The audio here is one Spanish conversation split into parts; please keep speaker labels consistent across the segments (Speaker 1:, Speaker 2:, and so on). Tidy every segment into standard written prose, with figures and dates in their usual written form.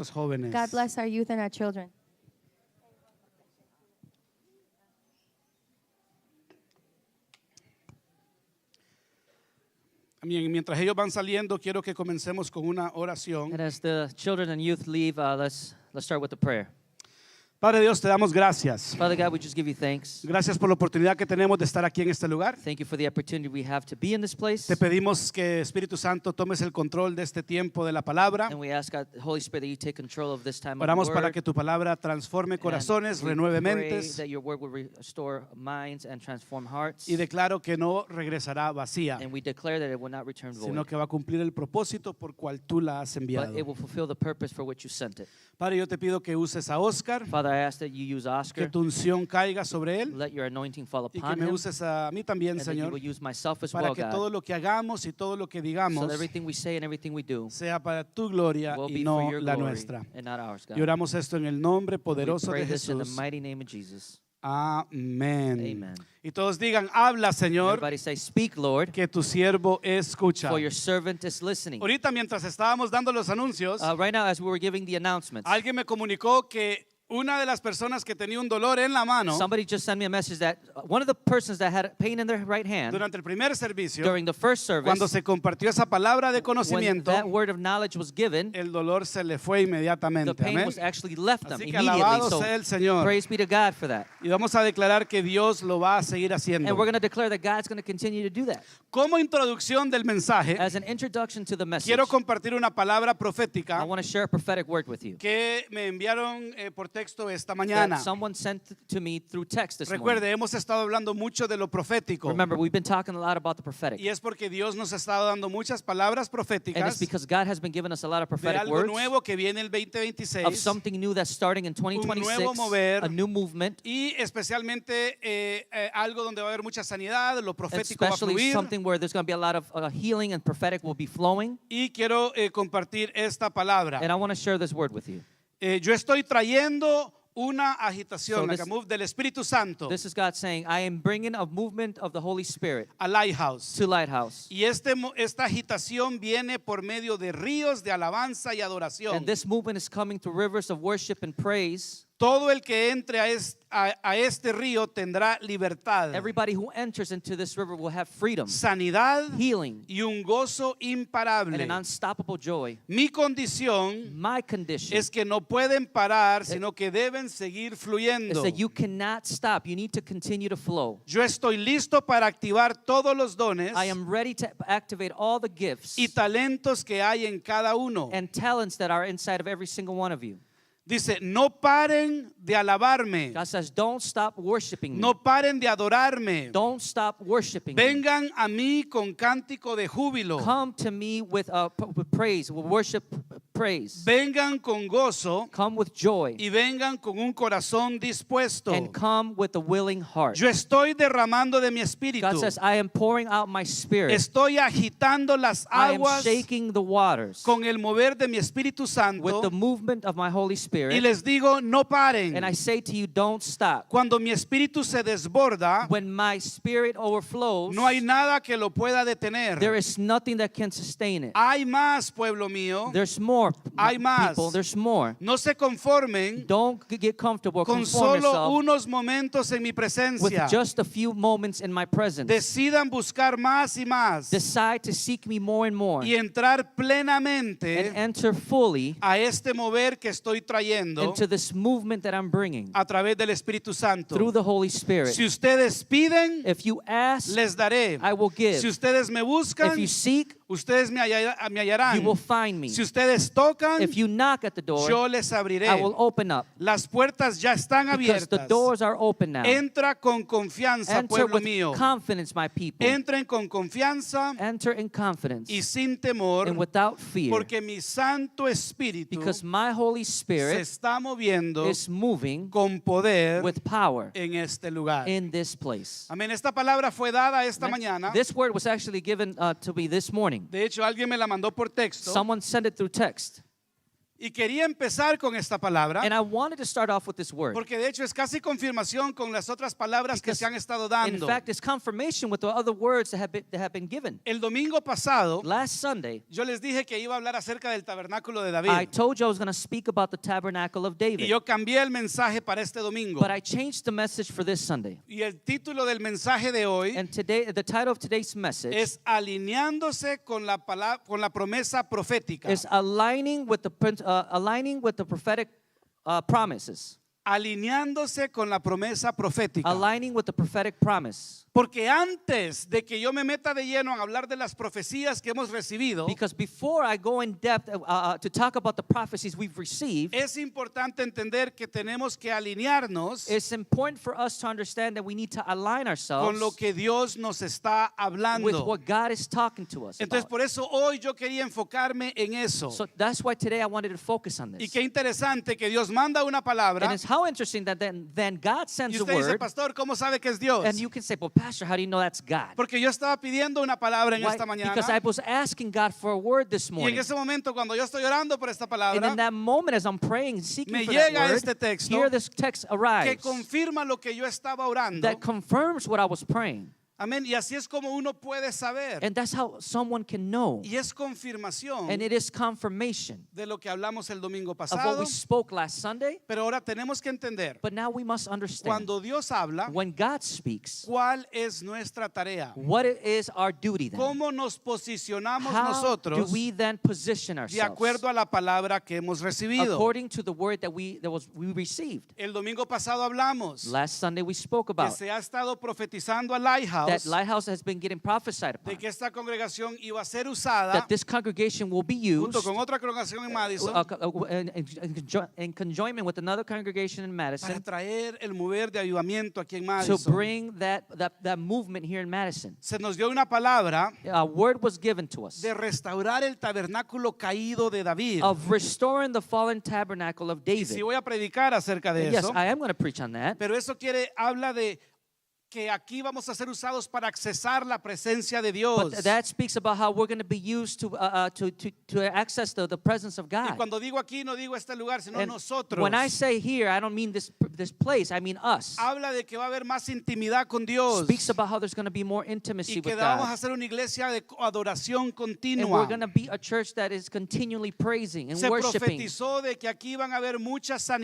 Speaker 1: Los jóvenes.
Speaker 2: God bless our youth and our children.
Speaker 1: Mientras ellos van saliendo, quiero que comencemos con una oración.
Speaker 3: And as the children and youth leave, let's start with the prayer.
Speaker 1: Padre Dios, te damos gracias.
Speaker 3: Father God, we just give you thanks.
Speaker 1: Gracias por la oportunidad que tenemos de estar aquí en este lugar.
Speaker 3: Thank you for the opportunity we have to be in this place.
Speaker 1: Te pedimos que Espíritu Santo tomes el control de este tiempo de la palabra.
Speaker 3: And we ask God, Holy Spirit, that you take control of this time
Speaker 1: Oramos
Speaker 3: of the
Speaker 1: para
Speaker 3: word.
Speaker 1: que tu palabra transforme corazones,
Speaker 3: And we
Speaker 1: renueve
Speaker 3: pray
Speaker 1: mentes.
Speaker 3: that your word will restore minds and transform hearts.
Speaker 1: Y declaro que no regresará vacía,
Speaker 3: And we declare that it will not return
Speaker 1: sino
Speaker 3: void,
Speaker 1: que va a cumplir el propósito por cual tú la has
Speaker 3: but
Speaker 1: enviado.
Speaker 3: it will fulfill the purpose for which you sent it.
Speaker 1: Padre, yo te pido que uses a Oscar,
Speaker 3: Father, I ask that you use
Speaker 1: que
Speaker 3: Oscar.
Speaker 1: tu unción caiga sobre él
Speaker 3: Let your anointing fall
Speaker 1: y que
Speaker 3: upon
Speaker 1: me
Speaker 3: him.
Speaker 1: uses a mí también,
Speaker 3: And that you
Speaker 1: Señor,
Speaker 3: will use myself as
Speaker 1: para
Speaker 3: well,
Speaker 1: que
Speaker 3: God.
Speaker 1: todo lo que hagamos y todo lo que
Speaker 3: So
Speaker 1: digamos
Speaker 3: that everything we say and everything we do
Speaker 1: sea para tu gloria
Speaker 3: will
Speaker 1: y
Speaker 3: be
Speaker 1: no
Speaker 3: for your
Speaker 1: la
Speaker 3: glory
Speaker 1: nuestra.
Speaker 3: and not ours, God.
Speaker 1: Y oramos esto en el nombre
Speaker 3: We
Speaker 1: poderoso
Speaker 3: pray
Speaker 1: de
Speaker 3: this in the
Speaker 1: Jesús.
Speaker 3: mighty name of Jesus.
Speaker 1: Amén.
Speaker 3: Amen.
Speaker 1: Y todos digan, habla, Señor,
Speaker 3: Everybody say, speak, Lord,
Speaker 1: que tu siervo escucha.
Speaker 3: for your servant is listening.
Speaker 1: Ahorita mientras estábamos dando los anuncios,
Speaker 3: Right now, as we were giving the announcements,
Speaker 1: alguien me comunicó que una de las personas que tenía un dolor en la mano
Speaker 3: somebody just sent me a message that one of the persons that had pain in their right hand
Speaker 1: durante el primer servicio,
Speaker 3: during the first
Speaker 1: cuando
Speaker 3: service,
Speaker 1: se compartió esa palabra de
Speaker 3: when
Speaker 1: conocimiento,
Speaker 3: that word of knowledge was given,
Speaker 1: el dolor se le fue
Speaker 3: the
Speaker 1: inmediatamente.
Speaker 3: pain
Speaker 1: Amén.
Speaker 3: was actually left them
Speaker 1: Así que
Speaker 3: immediately.
Speaker 1: alabado
Speaker 3: So
Speaker 1: sea el Señor.
Speaker 3: praise be to God for that.
Speaker 1: Y vamos a declarar que Dios lo va a seguir haciendo.
Speaker 3: And we're going to declare that God's going to continue to do that.
Speaker 1: Como introducción del mensaje,
Speaker 3: As an introduction to the message,
Speaker 1: quiero compartir una palabra
Speaker 3: I
Speaker 1: profética
Speaker 3: want to share a prophetic word with you
Speaker 1: que me enviaron por texto esta mañana.
Speaker 3: that someone sent to me through text this morning.
Speaker 1: Recuerde, hemos estado hablando mucho de lo profético.
Speaker 3: Remember, we've been talking a lot about the prophetic.
Speaker 1: Y es porque Dios nos ha estado dando muchas palabras
Speaker 3: And it's
Speaker 1: proféticas
Speaker 3: because God has been giving us a lot of
Speaker 1: de
Speaker 3: prophetic
Speaker 1: algo
Speaker 3: words
Speaker 1: nuevo que viene el
Speaker 3: of
Speaker 1: 2026
Speaker 3: something new that's starting in 2026,
Speaker 1: nuevo mover.
Speaker 3: a new movement,
Speaker 1: y especialmente algo donde va a haber mucha sanidad, lo profético va a
Speaker 3: especially
Speaker 1: fluir.
Speaker 3: something where there's going to be a lot of healing and prophetic will be flowing.
Speaker 1: Y quiero compartir esta palabra.
Speaker 3: And I want to share this word with you.
Speaker 1: Yo estoy trayendo una agitación
Speaker 3: So
Speaker 1: like a move del Espíritu Santo
Speaker 3: This is God saying, I am bringing a movement of the Holy Spirit
Speaker 1: a Lighthouse.
Speaker 3: to Lighthouse.
Speaker 1: Y esta agitación viene por medio de ríos de alabanza y adoración.
Speaker 3: And this movement is coming through rivers of worship and praise.
Speaker 1: Todo el que entre a este río tendrá libertad,
Speaker 3: Everybody who enters into this river will have freedom,
Speaker 1: sanidad
Speaker 3: healing,
Speaker 1: y un gozo
Speaker 3: and
Speaker 1: imparable.
Speaker 3: an unstoppable joy.
Speaker 1: Mi condición
Speaker 3: My condition
Speaker 1: es que no pueden parar, sino que deben seguir
Speaker 3: is
Speaker 1: fluyendo.
Speaker 3: that you cannot stop. You need to continue to flow.
Speaker 1: Yo estoy listo para activar todos los dones
Speaker 3: I am ready to activate all the gifts
Speaker 1: y talentos que hay en cada uno.
Speaker 3: and talents that are inside of every single one of you.
Speaker 1: Dice, no paren de alabarme,
Speaker 3: God says, don't stop worshiping me.
Speaker 1: no paren de adorarme.
Speaker 3: Don't stop worshiping me.
Speaker 1: Vengan a mí con cántico de júbilo.
Speaker 3: Come to me with praise, with worship, praise.
Speaker 1: Vengan con gozo
Speaker 3: Come with joy
Speaker 1: y vengan con un corazón dispuesto.
Speaker 3: and come with a willing heart.
Speaker 1: Yo estoy derramando de mi
Speaker 3: God
Speaker 1: espíritu.
Speaker 3: says, I am pouring out my spirit.
Speaker 1: Estoy agitando las
Speaker 3: I am
Speaker 1: aguas
Speaker 3: shaking the waters
Speaker 1: con el mover de mi Espíritu
Speaker 3: with
Speaker 1: Santo.
Speaker 3: the movement of my Holy
Speaker 1: Y
Speaker 3: Spirit.
Speaker 1: les digo, no paren.
Speaker 3: And I say to you, don't stop.
Speaker 1: Cuando mi espíritu se desborda,
Speaker 3: When my spirit overflows,
Speaker 1: no hay nada que lo pueda detener.
Speaker 3: there is nothing that can sustain it.
Speaker 1: Hay más, pueblo mío.
Speaker 3: There's more
Speaker 1: Hay más.
Speaker 3: people. There's more.
Speaker 1: No se conformen
Speaker 3: Don't get comfortable.
Speaker 1: con
Speaker 3: Conform
Speaker 1: solo
Speaker 3: yourself
Speaker 1: unos momentos en mi
Speaker 3: with
Speaker 1: presencia.
Speaker 3: just a few moments in my presence.
Speaker 1: Decidan buscar más y más
Speaker 3: Decide to seek me more and more
Speaker 1: y entrar
Speaker 3: and
Speaker 1: plenamente
Speaker 3: enter fully
Speaker 1: a este mover que estoy trayendo
Speaker 3: into this movement that I'm bringing
Speaker 1: a través del Espíritu Santo.
Speaker 3: through the Holy Spirit.
Speaker 1: Si ustedes piden,
Speaker 3: If you ask,
Speaker 1: les daré.
Speaker 3: I will give.
Speaker 1: Si ustedes me buscan,
Speaker 3: If you seek,
Speaker 1: ustedes me hallarán.
Speaker 3: you will find me.
Speaker 1: Si ustedes tocan,
Speaker 3: If you knock at the door,
Speaker 1: yo les abriré.
Speaker 3: I will open up.
Speaker 1: Las puertas ya están
Speaker 3: Because the
Speaker 1: abiertas.
Speaker 3: doors are open now.
Speaker 1: Entra con confianza,
Speaker 3: Enter
Speaker 1: pueblo
Speaker 3: with
Speaker 1: mío.
Speaker 3: confidence, my people.
Speaker 1: Entren con confianza
Speaker 3: Enter in confidence
Speaker 1: y sin temor,
Speaker 3: and without fear.
Speaker 1: porque mi Santo Espíritu
Speaker 3: Because my Holy
Speaker 1: se
Speaker 3: Spirit
Speaker 1: está moviendo
Speaker 3: is moving
Speaker 1: con poder
Speaker 3: with power
Speaker 1: en este lugar.
Speaker 3: in this place.
Speaker 1: Amén. Esta palabra fue dada esta
Speaker 3: Amen.
Speaker 1: mañana.
Speaker 3: This word was actually given to me this morning.
Speaker 1: De hecho, alguien me la mandó por texto.
Speaker 3: Someone sent it through text.
Speaker 1: Y quería empezar con esta palabra,
Speaker 3: And I wanted to start off with this word.
Speaker 1: porque de hecho es casi confirmación con las otras palabras que
Speaker 3: Because
Speaker 1: se han estado
Speaker 3: In
Speaker 1: dando.
Speaker 3: fact, it's confirmation with the other words that have been given.
Speaker 1: El domingo pasado,
Speaker 3: Last Sunday,
Speaker 1: yo les dije que iba a hablar acerca del tabernáculo de
Speaker 3: I
Speaker 1: David.
Speaker 3: told you I was going to speak about the tabernacle of
Speaker 1: Y
Speaker 3: David.
Speaker 1: yo cambié el mensaje para este domingo.
Speaker 3: But I changed the message for this Sunday.
Speaker 1: Y el título del mensaje de hoy
Speaker 3: And today, the title of today's message
Speaker 1: es alineándose con la promesa profética.
Speaker 3: is aligning with the prophetic promises.
Speaker 1: Alineándose con la promesa profética.
Speaker 3: Aligning with the prophetic promise.
Speaker 1: Porque antes de que yo me meta de lleno a hablar de las profecías que hemos recibido,
Speaker 3: Because before I go in depth to talk about the prophecies we've received,
Speaker 1: es importante entender que tenemos que alinearnos
Speaker 3: it's important for us to understand that we need to align ourselves
Speaker 1: con lo que Dios nos está
Speaker 3: with
Speaker 1: hablando.
Speaker 3: what God is talking to us
Speaker 1: Entonces,
Speaker 3: about.
Speaker 1: por eso hoy yo quería enfocarme en eso.
Speaker 3: So that's why today I wanted to focus on
Speaker 1: Y
Speaker 3: this.
Speaker 1: qué interesante que Dios manda una palabra
Speaker 3: And it's how interesting that then God
Speaker 1: y
Speaker 3: sends a
Speaker 1: usted dice,
Speaker 3: word,
Speaker 1: pastor, ¿cómo sabe que es Dios?
Speaker 3: and you can say, well, Pastor, how do you know that's God?
Speaker 1: Porque yo estaba pidiendo una palabra en
Speaker 3: Why?
Speaker 1: esta
Speaker 3: Because I
Speaker 1: mañana
Speaker 3: was asking God for a word this
Speaker 1: y en
Speaker 3: morning.
Speaker 1: ese momento cuando yo estoy orando por esta
Speaker 3: And
Speaker 1: palabra,
Speaker 3: in that moment, as I'm praying and seeking
Speaker 1: me
Speaker 3: for that
Speaker 1: llega
Speaker 3: word,
Speaker 1: este texto
Speaker 3: here this text
Speaker 1: que
Speaker 3: arrives
Speaker 1: confirma lo que yo estaba orando.
Speaker 3: that confirms what I was praying.
Speaker 1: Amén. Y así es como uno puede saber.
Speaker 3: And that's how someone can know.
Speaker 1: Y es confirmación
Speaker 3: And it is confirmation
Speaker 1: de lo que hablamos el domingo
Speaker 3: of what
Speaker 1: pasado.
Speaker 3: we spoke last Sunday.
Speaker 1: Pero ahora tenemos que entender,
Speaker 3: But now we must understand,
Speaker 1: cuando Dios habla,
Speaker 3: when God speaks,
Speaker 1: ¿cuál es nuestra tarea?
Speaker 3: what it is our duty then?
Speaker 1: ¿Cómo nos posicionamos
Speaker 3: How do
Speaker 1: nosotros
Speaker 3: we then position
Speaker 1: de
Speaker 3: ourselves
Speaker 1: acuerdo a la palabra que hemos recibido?
Speaker 3: according to the word that we received?
Speaker 1: El domingo pasado hablamos
Speaker 3: Last Sunday we spoke
Speaker 1: que
Speaker 3: about
Speaker 1: se ha estado profetizando a
Speaker 3: that
Speaker 1: Lighthouse
Speaker 3: Lighthouse has been getting prophesied
Speaker 1: de
Speaker 3: upon,
Speaker 1: que esta congregación iba a ser usada
Speaker 3: that this congregation will be used
Speaker 1: junto con otra congregación en Madison
Speaker 3: in conjoinment with another congregation in
Speaker 1: para
Speaker 3: Madison
Speaker 1: traer el mover de avivamiento aquí en
Speaker 3: to
Speaker 1: Madison.
Speaker 3: bring that movement here in Madison.
Speaker 1: Se nos dio una palabra
Speaker 3: A word was given to us
Speaker 1: de restaurar el tabernáculo caído de David.
Speaker 3: of restoring the fallen tabernacle of
Speaker 1: Y si
Speaker 3: David.
Speaker 1: voy a predicar acerca de
Speaker 3: Yes,
Speaker 1: eso,
Speaker 3: I am going to preach on that.
Speaker 1: pero eso habla de que aquí vamos a ser usados para accesar la presencia de Dios.
Speaker 3: But that speaks about how we're going to be used to access the presence of
Speaker 1: Y
Speaker 3: God.
Speaker 1: cuando digo aquí, no digo este lugar, sino
Speaker 3: And
Speaker 1: nosotros.
Speaker 3: when I say here, I don't mean this place. I mean us.
Speaker 1: Habla de que va a haber más intimidad con Dios.
Speaker 3: Speaks about how there's going to be more intimacy
Speaker 1: Y que
Speaker 3: with
Speaker 1: vamos a
Speaker 3: God.
Speaker 1: ser una iglesia de adoración
Speaker 3: And we're
Speaker 1: continua.
Speaker 3: going to be a church that is continually praising and
Speaker 1: Se
Speaker 3: worshiping.
Speaker 1: profetizó de que aquí van a haber muchas
Speaker 3: It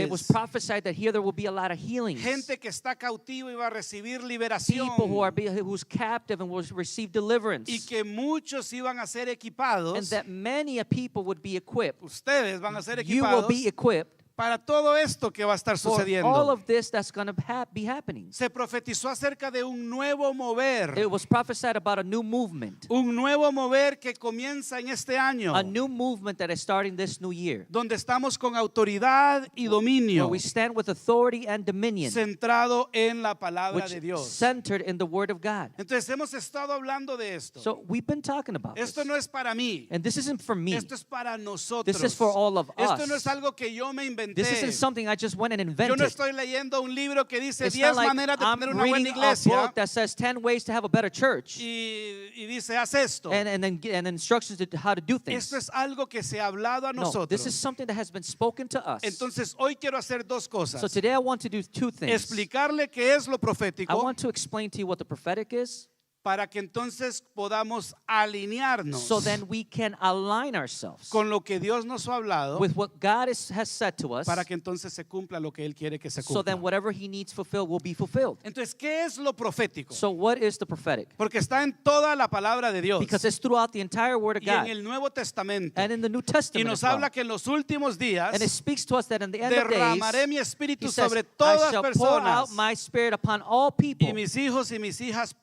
Speaker 3: was
Speaker 1: sanidades.
Speaker 3: prophesied that here there will be a lot of healings.
Speaker 1: Gente que está cautiva y va a recibir liberación.
Speaker 3: People who's captive and will receive deliverance.
Speaker 1: Y que muchos iban a ser equipados.
Speaker 3: And that many a people would be equipped.
Speaker 1: Ustedes van a ser
Speaker 3: You will
Speaker 1: equipados
Speaker 3: be equipped
Speaker 1: para todo esto que va a estar
Speaker 3: for all
Speaker 1: sucediendo.
Speaker 3: of this that's going to be happening.
Speaker 1: Se profetizó acerca de un nuevo mover.
Speaker 3: It was prophesied about a new movement.
Speaker 1: Un nuevo mover que comienza en este año.
Speaker 3: A new movement that is starting this new year.
Speaker 1: Donde estamos con autoridad y
Speaker 3: Where
Speaker 1: dominio.
Speaker 3: we stand with authority and dominion.
Speaker 1: Centrado en la palabra
Speaker 3: Which
Speaker 1: de Dios.
Speaker 3: centered in the word of God.
Speaker 1: Entonces hemos estado hablando de esto.
Speaker 3: So we've been talking about
Speaker 1: Esto
Speaker 3: this.
Speaker 1: no es para mí.
Speaker 3: And this isn't for me.
Speaker 1: Esto es para nosotros.
Speaker 3: This is for all of
Speaker 1: Esto
Speaker 3: us.
Speaker 1: no es algo que yo me inventé.
Speaker 3: This isn't something I just went and
Speaker 1: Yo no
Speaker 3: invented.
Speaker 1: estoy leyendo un libro que dice
Speaker 3: It's
Speaker 1: 10
Speaker 3: not like
Speaker 1: maneras de
Speaker 3: I'm
Speaker 1: tener una buena
Speaker 3: reading a
Speaker 1: iglesia
Speaker 3: book that says 10 ways to have a better church
Speaker 1: y dice haz esto.
Speaker 3: and instructions to how to do things.
Speaker 1: Esto es algo que se ha hablado a
Speaker 3: No,
Speaker 1: nosotros.
Speaker 3: this is something that has been spoken to us.
Speaker 1: Entonces hoy quiero hacer dos cosas.
Speaker 3: So today I want to do two things.
Speaker 1: Explicarle qué es lo
Speaker 3: I
Speaker 1: profético
Speaker 3: want to explain to you what the prophetic is
Speaker 1: para que entonces podamos alinearnos
Speaker 3: so then we can align ourselves
Speaker 1: con lo que Dios nos ha hablado
Speaker 3: with what God has said to us
Speaker 1: para que entonces se cumpla lo que Él quiere que se
Speaker 3: so then
Speaker 1: cumpla.
Speaker 3: whatever he needs fulfilled will be fulfilled.
Speaker 1: Entonces, ¿qué es lo profético?
Speaker 3: So what is the prophetic?
Speaker 1: Porque está en toda la palabra de Dios
Speaker 3: Because it's throughout the entire word of
Speaker 1: y en
Speaker 3: God
Speaker 1: el Nuevo Testamento.
Speaker 3: and in the New
Speaker 1: Y
Speaker 3: Testament
Speaker 1: nos
Speaker 3: as well.
Speaker 1: habla que en los últimos días
Speaker 3: And it speaks to us that in the end of
Speaker 1: derramaré mi
Speaker 3: days,
Speaker 1: espíritu
Speaker 3: he says,
Speaker 1: sobre
Speaker 3: I
Speaker 1: todas
Speaker 3: shall
Speaker 1: las
Speaker 3: pour out
Speaker 1: personas
Speaker 3: my spirit upon all people,
Speaker 1: y mis hijos y mis hijas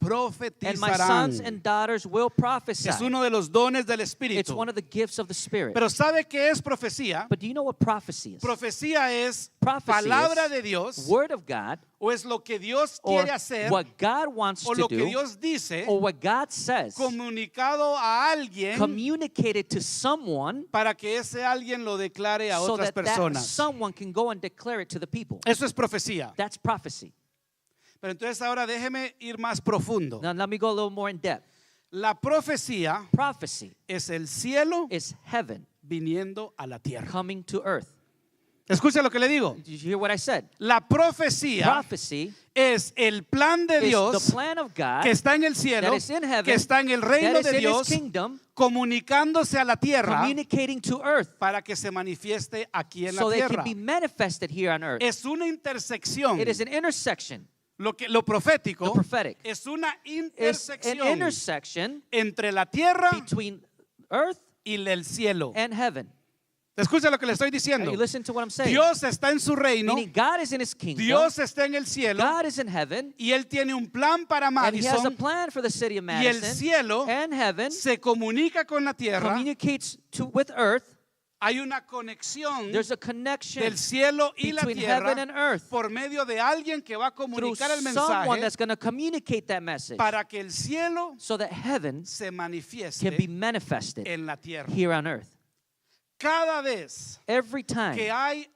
Speaker 3: and my sons
Speaker 1: profetizarán.
Speaker 3: and daughters will prophesy.
Speaker 1: Es uno de los dones del
Speaker 3: It's
Speaker 1: Espíritu.
Speaker 3: one of the gifts of the Spirit.
Speaker 1: Pero ¿sabe qué es profecía?
Speaker 3: But do you know what prophecy is?
Speaker 1: Profecía es
Speaker 3: Prophecy
Speaker 1: palabra
Speaker 3: is
Speaker 1: de Dios
Speaker 3: Word of God,
Speaker 1: o es lo que Dios
Speaker 3: or
Speaker 1: quiere hacer
Speaker 3: what God wants
Speaker 1: o
Speaker 3: to
Speaker 1: lo que
Speaker 3: do,
Speaker 1: Dios dice
Speaker 3: or what God says,
Speaker 1: comunicado a alguien
Speaker 3: communicated to someone
Speaker 1: para que ese alguien lo declare a
Speaker 3: so
Speaker 1: otras
Speaker 3: that
Speaker 1: personas.
Speaker 3: someone can go and declare it to the people.
Speaker 1: Eso es profecía.
Speaker 3: That's prophecy.
Speaker 1: Pero entonces ahora déjeme ir más profundo.
Speaker 3: Now let me go a little more in depth.
Speaker 1: La profecía
Speaker 3: Prophecy
Speaker 1: es el cielo
Speaker 3: is heaven
Speaker 1: viniendo a la tierra.
Speaker 3: coming to earth.
Speaker 1: Escucha lo que le digo.
Speaker 3: Did you hear what I said?
Speaker 1: La profecía
Speaker 3: Prophecy
Speaker 1: es el plan de
Speaker 3: is the
Speaker 1: Dios
Speaker 3: plan of God
Speaker 1: que está en el cielo,
Speaker 3: that is in heaven,
Speaker 1: que está en el
Speaker 3: that
Speaker 1: reino
Speaker 3: is
Speaker 1: de
Speaker 3: in
Speaker 1: Dios,
Speaker 3: His kingdom,
Speaker 1: comunicándose a la tierra
Speaker 3: communicating to earth
Speaker 1: para que se manifieste aquí en la
Speaker 3: so they
Speaker 1: tierra.
Speaker 3: can be manifested here on earth.
Speaker 1: Es una intersección.
Speaker 3: It is an intersection.
Speaker 1: Lo profético
Speaker 3: The prophetic
Speaker 1: es una
Speaker 3: It's an
Speaker 1: intersección
Speaker 3: intersection
Speaker 1: entre la tierra
Speaker 3: between earth
Speaker 1: y el cielo.
Speaker 3: and heaven.
Speaker 1: Escucha lo que le estoy
Speaker 3: Are
Speaker 1: diciendo.
Speaker 3: you listening to what I'm saying?
Speaker 1: Dios está en su reino,
Speaker 3: Meaning God is in His kingdom,
Speaker 1: Dios está en el cielo
Speaker 3: God is in heaven,
Speaker 1: y Él tiene un plan para
Speaker 3: and He has a
Speaker 1: Madison
Speaker 3: plan for the city of
Speaker 1: y el
Speaker 3: Madison,
Speaker 1: cielo
Speaker 3: and heaven
Speaker 1: se comunica con la tierra.
Speaker 3: communicates with earth.
Speaker 1: Hay una conexión
Speaker 3: There's a connection
Speaker 1: del cielo y la
Speaker 3: between heaven
Speaker 1: tierra
Speaker 3: and earth
Speaker 1: por medio de alguien que va a
Speaker 3: through
Speaker 1: comunicar el
Speaker 3: someone
Speaker 1: mensaje
Speaker 3: that's going to communicate that message
Speaker 1: para que el cielo
Speaker 3: so that heaven
Speaker 1: se
Speaker 3: can be
Speaker 1: manifieste
Speaker 3: manifested
Speaker 1: en la tierra.
Speaker 3: here on earth.
Speaker 1: Cada vez
Speaker 3: Every
Speaker 1: que
Speaker 3: time
Speaker 1: hay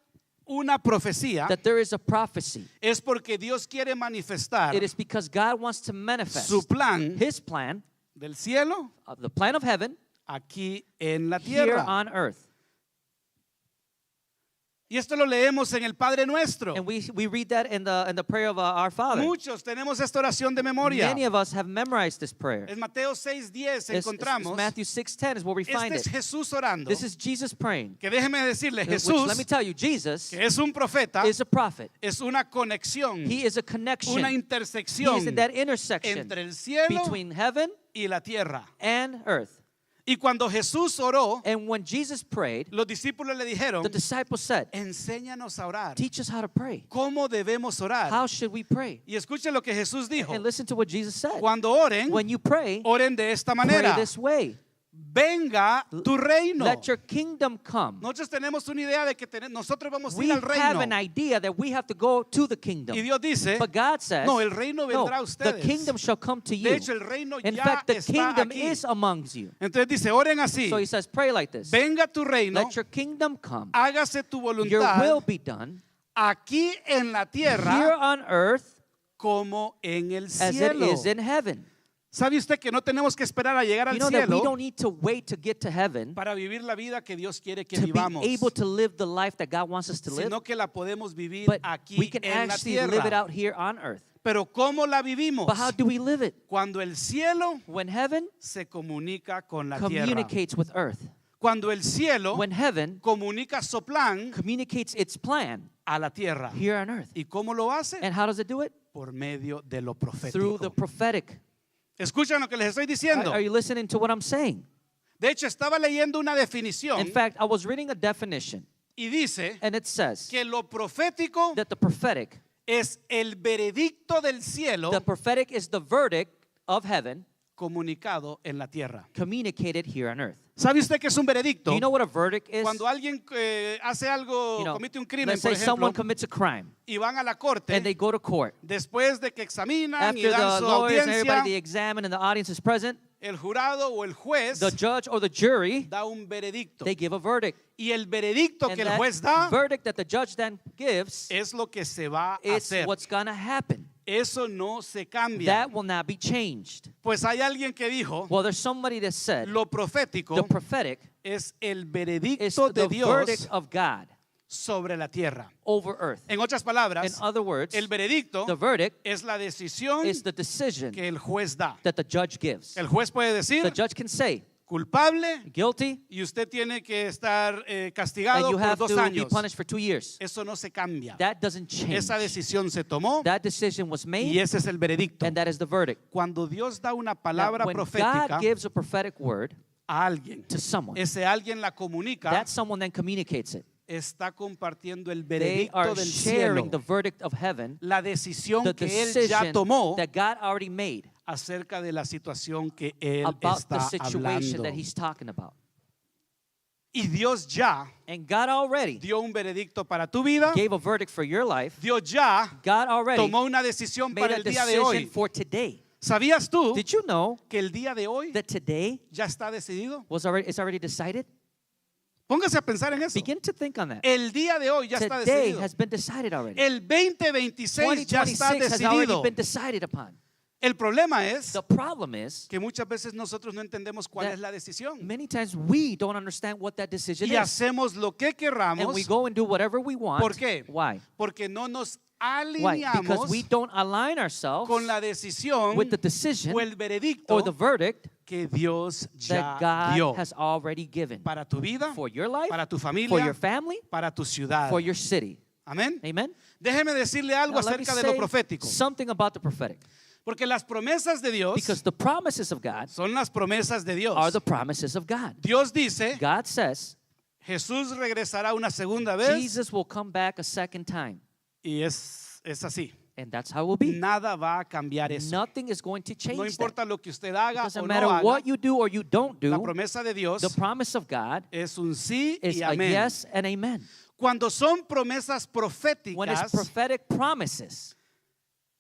Speaker 1: una profecía
Speaker 3: that there is a prophecy,
Speaker 1: es porque Dios quiere manifestar
Speaker 3: it is because God wants to manifest
Speaker 1: su plan
Speaker 3: His plan,
Speaker 1: del cielo
Speaker 3: the plan of heaven,
Speaker 1: aquí en la
Speaker 3: here
Speaker 1: tierra.
Speaker 3: on earth.
Speaker 1: Y esto lo leemos en el Padre Nuestro.
Speaker 3: And we read that in the prayer of our Father.
Speaker 1: Muchos tenemos esta oración de memoria.
Speaker 3: Many of us have memorized this prayer.
Speaker 1: En Mateo 6:10 encontramos,
Speaker 3: Matthew 6:10 is where we find
Speaker 1: este es
Speaker 3: it.
Speaker 1: Jesús orando.
Speaker 3: This is Jesus praying.
Speaker 1: Que déjeme decirle,
Speaker 3: Which,
Speaker 1: Jesús,
Speaker 3: let me tell you, Jesus
Speaker 1: que es un profeta,
Speaker 3: is a prophet.
Speaker 1: es una conexión,
Speaker 3: He is a connection.
Speaker 1: una
Speaker 3: He
Speaker 1: intersección
Speaker 3: is in that intersection
Speaker 1: entre el cielo
Speaker 3: between heaven
Speaker 1: y la tierra.
Speaker 3: and earth.
Speaker 1: Y cuando Jesús oró,
Speaker 3: And when Jesus prayed,
Speaker 1: los discípulos le dijeron,
Speaker 3: the disciples said,
Speaker 1: enséñanos a orar.
Speaker 3: teach us how to pray.
Speaker 1: ¿Cómo debemos orar?
Speaker 3: How should we pray?
Speaker 1: Y escuchen lo que Jesús dijo.
Speaker 3: And listen to what Jesus said.
Speaker 1: Cuando oren,
Speaker 3: When you pray,
Speaker 1: oren de esta
Speaker 3: pray
Speaker 1: manera.
Speaker 3: this way.
Speaker 1: Venga tu reino.
Speaker 3: Let your kingdom come.
Speaker 1: Nosotros tenemos una idea de que nosotros vamos a
Speaker 3: We
Speaker 1: ir al
Speaker 3: have
Speaker 1: reino.
Speaker 3: an idea that we have to go to the kingdom.
Speaker 1: Y Dios dice,
Speaker 3: But God says,
Speaker 1: no, el reino vendrá a
Speaker 3: the
Speaker 1: ustedes.
Speaker 3: kingdom shall come to
Speaker 1: De
Speaker 3: you.
Speaker 1: hecho, el reino
Speaker 3: In
Speaker 1: ya
Speaker 3: fact, the
Speaker 1: está
Speaker 3: kingdom
Speaker 1: aquí.
Speaker 3: is amongst you.
Speaker 1: Entonces dice, oren así.
Speaker 3: So He says, pray like this.
Speaker 1: Venga tu reino,
Speaker 3: Let your kingdom come.
Speaker 1: hágase tu
Speaker 3: Your
Speaker 1: voluntad
Speaker 3: will be done
Speaker 1: aquí en la
Speaker 3: here
Speaker 1: tierra
Speaker 3: on earth
Speaker 1: como en el
Speaker 3: as it
Speaker 1: cielo.
Speaker 3: is in heaven.
Speaker 1: ¿Sabe usted que no tenemos que esperar a llegar
Speaker 3: You
Speaker 1: al
Speaker 3: know that we
Speaker 1: cielo
Speaker 3: don't need to wait to get to heaven
Speaker 1: para vivir la vida que Dios quiere que
Speaker 3: to be
Speaker 1: vivamos,
Speaker 3: able to live the life that God wants us to live,
Speaker 1: sino que la podemos vivir
Speaker 3: but
Speaker 1: aquí
Speaker 3: we can
Speaker 1: en la
Speaker 3: actually live it
Speaker 1: tierra.
Speaker 3: out here on earth.
Speaker 1: Pero ¿cómo la vivimos?
Speaker 3: But how do we live it?
Speaker 1: Cuando el cielo
Speaker 3: When heaven
Speaker 1: se comunica con la tierra.
Speaker 3: communicates with earth.
Speaker 1: Cuando el cielo
Speaker 3: When heaven
Speaker 1: comunica su plan
Speaker 3: communicates its plan
Speaker 1: a la tierra.
Speaker 3: here on earth.
Speaker 1: ¿Y cómo lo hace?
Speaker 3: And how does it do it?
Speaker 1: Por medio de lo
Speaker 3: Through the
Speaker 1: profético.
Speaker 3: prophetic.
Speaker 1: Escuchan lo que les estoy diciendo.
Speaker 3: Are you listening to what I'm saying?
Speaker 1: De hecho, estaba leyendo una definición
Speaker 3: In fact, I was reading a definition,
Speaker 1: y dice
Speaker 3: and it says
Speaker 1: que lo profético
Speaker 3: that the prophetic
Speaker 1: es el veredicto del cielo
Speaker 3: is the verdict of heaven
Speaker 1: comunicado en la tierra.
Speaker 3: communicated here on earth.
Speaker 1: ¿Sabe usted qué es un veredicto?
Speaker 3: Do you know what a verdict is?
Speaker 1: Cuando alguien hace algo,
Speaker 3: You know,
Speaker 1: comete un crimen,
Speaker 3: let's
Speaker 1: por
Speaker 3: say someone
Speaker 1: ejemplo,
Speaker 3: commits a crime
Speaker 1: y van a la corte,
Speaker 3: and they go to court.
Speaker 1: después de que examinan y
Speaker 3: After
Speaker 1: dan
Speaker 3: the
Speaker 1: su
Speaker 3: lawyers and everybody they
Speaker 1: audiencia,
Speaker 3: examine and the audience is present,
Speaker 1: el jurado o el juez
Speaker 3: the judge or the jury,
Speaker 1: da un veredicto.
Speaker 3: they give a verdict.
Speaker 1: Y el veredicto
Speaker 3: And
Speaker 1: que el
Speaker 3: that
Speaker 1: juez da
Speaker 3: verdict that the judge then gives
Speaker 1: es lo que se va a
Speaker 3: is
Speaker 1: hacer.
Speaker 3: what's going to happen.
Speaker 1: Eso no se cambia.
Speaker 3: That will not be changed.
Speaker 1: Pues hay alguien que dijo,
Speaker 3: Well, there's somebody that said
Speaker 1: lo profético
Speaker 3: the prophetic
Speaker 1: es el
Speaker 3: is
Speaker 1: veredicto
Speaker 3: the
Speaker 1: de
Speaker 3: verdict
Speaker 1: Dios
Speaker 3: of God
Speaker 1: sobre la tierra.
Speaker 3: over earth.
Speaker 1: En otras
Speaker 3: In
Speaker 1: palabras,
Speaker 3: other words,
Speaker 1: el veredicto
Speaker 3: the verdict
Speaker 1: es la decisión
Speaker 3: is the decision
Speaker 1: que el juez da.
Speaker 3: that the judge gives.
Speaker 1: El juez puede decir
Speaker 3: The judge can say
Speaker 1: culpable
Speaker 3: guilty,
Speaker 1: y usted tiene que estar
Speaker 3: and
Speaker 1: castigado
Speaker 3: you
Speaker 1: por
Speaker 3: have
Speaker 1: 2
Speaker 3: to be
Speaker 1: años.
Speaker 3: punished for 2 years.
Speaker 1: Eso no se cambia.
Speaker 3: That doesn't change.
Speaker 1: Esa decisión se tomó
Speaker 3: That decision was
Speaker 1: y
Speaker 3: made,
Speaker 1: ese es el veredicto.
Speaker 3: and that is the verdict.
Speaker 1: Cuando Dios da una
Speaker 3: Now,
Speaker 1: palabra
Speaker 3: when
Speaker 1: profética
Speaker 3: God gives a prophetic word
Speaker 1: a alguien,
Speaker 3: to someone,
Speaker 1: ese alguien la comunica,
Speaker 3: that someone then communicates it.
Speaker 1: está compartiendo el
Speaker 3: They
Speaker 1: veredicto
Speaker 3: are
Speaker 1: del
Speaker 3: sharing
Speaker 1: cielo,
Speaker 3: the verdict of heaven,
Speaker 1: la decisión
Speaker 3: the
Speaker 1: que él ya
Speaker 3: decision
Speaker 1: tomó
Speaker 3: that God already made
Speaker 1: acerca de la situación que él
Speaker 3: about the
Speaker 1: está
Speaker 3: situation
Speaker 1: hablando.
Speaker 3: that He's talking about.
Speaker 1: Y Dios ya
Speaker 3: And God already
Speaker 1: dio un veredicto para tu vida.
Speaker 3: gave a verdict for your life.
Speaker 1: Dios ya
Speaker 3: God already
Speaker 1: tomó una decisión
Speaker 3: made
Speaker 1: para
Speaker 3: a
Speaker 1: el día de
Speaker 3: decision
Speaker 1: hoy.
Speaker 3: for today.
Speaker 1: ¿Sabías tú
Speaker 3: Did you know
Speaker 1: que el día de hoy
Speaker 3: that today
Speaker 1: ya está decidido?
Speaker 3: is already decided?
Speaker 1: Póngase a pensar en eso.
Speaker 3: Begin to think on that.
Speaker 1: El día de hoy ya está
Speaker 3: Today
Speaker 1: decidido.
Speaker 3: has been decided already.
Speaker 1: El 2026 ya está
Speaker 3: 2026 has already
Speaker 1: decidido.
Speaker 3: been decided upon.
Speaker 1: El problema es
Speaker 3: The problem is
Speaker 1: que muchas veces nosotros no entendemos cuál
Speaker 3: that
Speaker 1: es la decisión
Speaker 3: many times we don't understand what that decision
Speaker 1: y
Speaker 3: is.
Speaker 1: hacemos lo que
Speaker 3: And
Speaker 1: querramos.
Speaker 3: we go and do whatever we want.
Speaker 1: ¿Por qué?
Speaker 3: Why?
Speaker 1: Porque no nos
Speaker 3: Why? Because
Speaker 1: alineamos
Speaker 3: we don't align ourselves
Speaker 1: con la decisión
Speaker 3: with the decision
Speaker 1: o el veredicto
Speaker 3: or the verdict
Speaker 1: que Dios ya
Speaker 3: that God
Speaker 1: dio
Speaker 3: has already given
Speaker 1: para tu vida,
Speaker 3: for your life,
Speaker 1: para tu
Speaker 3: for
Speaker 1: familia,
Speaker 3: your family,
Speaker 1: para tu ciudad.
Speaker 3: for your city.
Speaker 1: Amén.
Speaker 3: Amen?
Speaker 1: Déjeme decirle algo
Speaker 3: Now, let me
Speaker 1: acerca de lo
Speaker 3: say
Speaker 1: profético.
Speaker 3: something about the prophetic.
Speaker 1: Porque las promesas de Dios
Speaker 3: Because the promises of God
Speaker 1: son las promesas de Dios.
Speaker 3: are the promises of God.
Speaker 1: Dios dice,
Speaker 3: God says
Speaker 1: Jesús regresará una segunda vez
Speaker 3: Jesus will come back a second time.
Speaker 1: y es así.
Speaker 3: And that's how it will be.
Speaker 1: Nada va a cambiar eso.
Speaker 3: Nothing is going to
Speaker 1: No
Speaker 3: change that.
Speaker 1: importa lo que usted haga
Speaker 3: Doesn't
Speaker 1: o
Speaker 3: matter
Speaker 1: no haga,
Speaker 3: what you do or you don't
Speaker 1: la
Speaker 3: do,
Speaker 1: promesa de Dios
Speaker 3: the promise of God
Speaker 1: es un sí
Speaker 3: is
Speaker 1: y
Speaker 3: a
Speaker 1: amén.
Speaker 3: yes and amen.
Speaker 1: Cuando son promesas
Speaker 3: When it's
Speaker 1: proféticas,
Speaker 3: prophetic promises,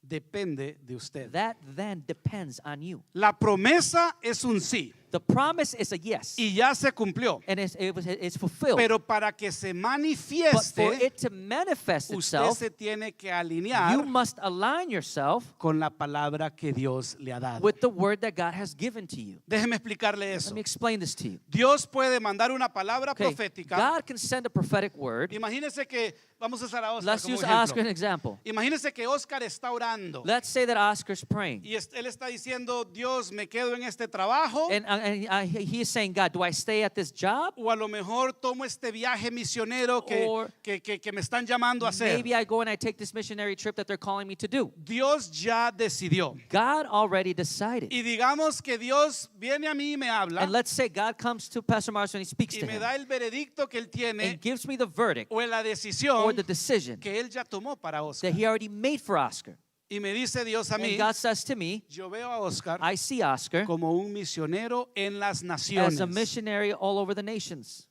Speaker 1: depende de usted.
Speaker 3: that then depends on you.
Speaker 1: La promesa es un sí
Speaker 3: The promise is a yes,
Speaker 1: y ya se cumplió.
Speaker 3: and it's fulfilled.
Speaker 1: Pero para que se
Speaker 3: But for
Speaker 1: manifieste,
Speaker 3: it to manifest
Speaker 1: usted
Speaker 3: itself,
Speaker 1: se tiene que
Speaker 3: you
Speaker 1: alinear
Speaker 3: must align yourself
Speaker 1: con la palabra que Dios le ha dado.
Speaker 3: with the word that God has given to you.
Speaker 1: Déjeme explicarle
Speaker 3: Let
Speaker 1: eso.
Speaker 3: me explain this to you.
Speaker 1: Dios puede mandar una palabra
Speaker 3: Okay,
Speaker 1: profética.
Speaker 3: God can send a prophetic word.
Speaker 1: Imagínese que, vamos a usar a Oscar
Speaker 3: Let's
Speaker 1: como
Speaker 3: use Oscar as an
Speaker 1: ejemplo.
Speaker 3: example.
Speaker 1: Imagínese que Oscar está orando
Speaker 3: Let's say that Oscar's praying.
Speaker 1: y él está diciendo, Dios, me quedo en este trabajo
Speaker 3: And he is saying, God, do I stay at this job?
Speaker 1: o a lo mejor tomo este viaje misionero que,
Speaker 3: Or
Speaker 1: que me están llamando a hacer.
Speaker 3: Maybe I go and I take this missionary trip that they're calling me to do.
Speaker 1: Dios ya decidió.
Speaker 3: God already decided.
Speaker 1: Y digamos que Dios viene a mí y me habla
Speaker 3: And let's say God comes to Pastor Marston and he speaks
Speaker 1: y
Speaker 3: to
Speaker 1: me
Speaker 3: him
Speaker 1: da el veredicto que él tiene
Speaker 3: and gives me the verdict
Speaker 1: o la
Speaker 3: or
Speaker 1: decisión
Speaker 3: the decision
Speaker 1: que él ya tomó para Oscar.
Speaker 3: that he already made for Oscar.
Speaker 1: Y me dice Dios a
Speaker 3: And
Speaker 1: mí,
Speaker 3: God says to me,
Speaker 1: yo veo a Oscar
Speaker 3: I see Oscar
Speaker 1: como un misionero en las
Speaker 3: as a
Speaker 1: naciones.
Speaker 3: missionary all over the nations.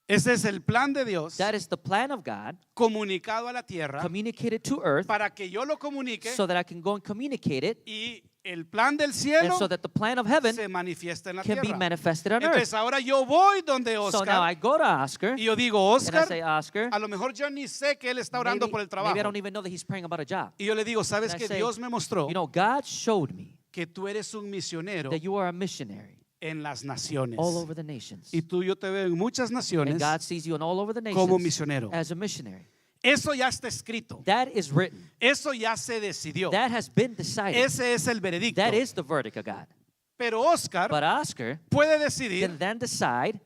Speaker 1: Ese es el plan de Dios
Speaker 3: That is the plan of God
Speaker 1: comunicado a la tierra
Speaker 3: communicated to earth
Speaker 1: para que yo lo comunique
Speaker 3: so that I can go and communicate it,
Speaker 1: y el plan del
Speaker 3: and
Speaker 1: cielo
Speaker 3: so that the plan of heaven
Speaker 1: se manifiesta en la
Speaker 3: can be
Speaker 1: tierra.
Speaker 3: manifested on earth.
Speaker 1: Entonces ahora yo voy donde
Speaker 3: So now I
Speaker 1: Oscar
Speaker 3: go to Oscar
Speaker 1: y yo digo,
Speaker 3: and I
Speaker 1: Oscar,
Speaker 3: say, Oscar,
Speaker 1: a lo mejor yo ni sé que él está orando por el
Speaker 3: maybe I
Speaker 1: trabajo.
Speaker 3: don't even know that he's praying about a job.
Speaker 1: Y yo le digo, ¿sabes
Speaker 3: And I
Speaker 1: que
Speaker 3: say,
Speaker 1: Dios me mostró
Speaker 3: You know, God showed me
Speaker 1: que tú eres un misionero
Speaker 3: that you are a missionary
Speaker 1: en las naciones?
Speaker 3: all over the nations.
Speaker 1: Y tú yo te veo en muchas
Speaker 3: And
Speaker 1: naciones
Speaker 3: God sees you in all over the
Speaker 1: como
Speaker 3: nations
Speaker 1: misionero.
Speaker 3: as a missionary.
Speaker 1: Eso ya está escrito.
Speaker 3: That is written.
Speaker 1: Eso ya se decidió.
Speaker 3: That has been decided.
Speaker 1: Ese es el veredicto.
Speaker 3: That is the verdict of God.
Speaker 1: Pero Oscar
Speaker 3: But Oscar
Speaker 1: puede decidir
Speaker 3: can then decide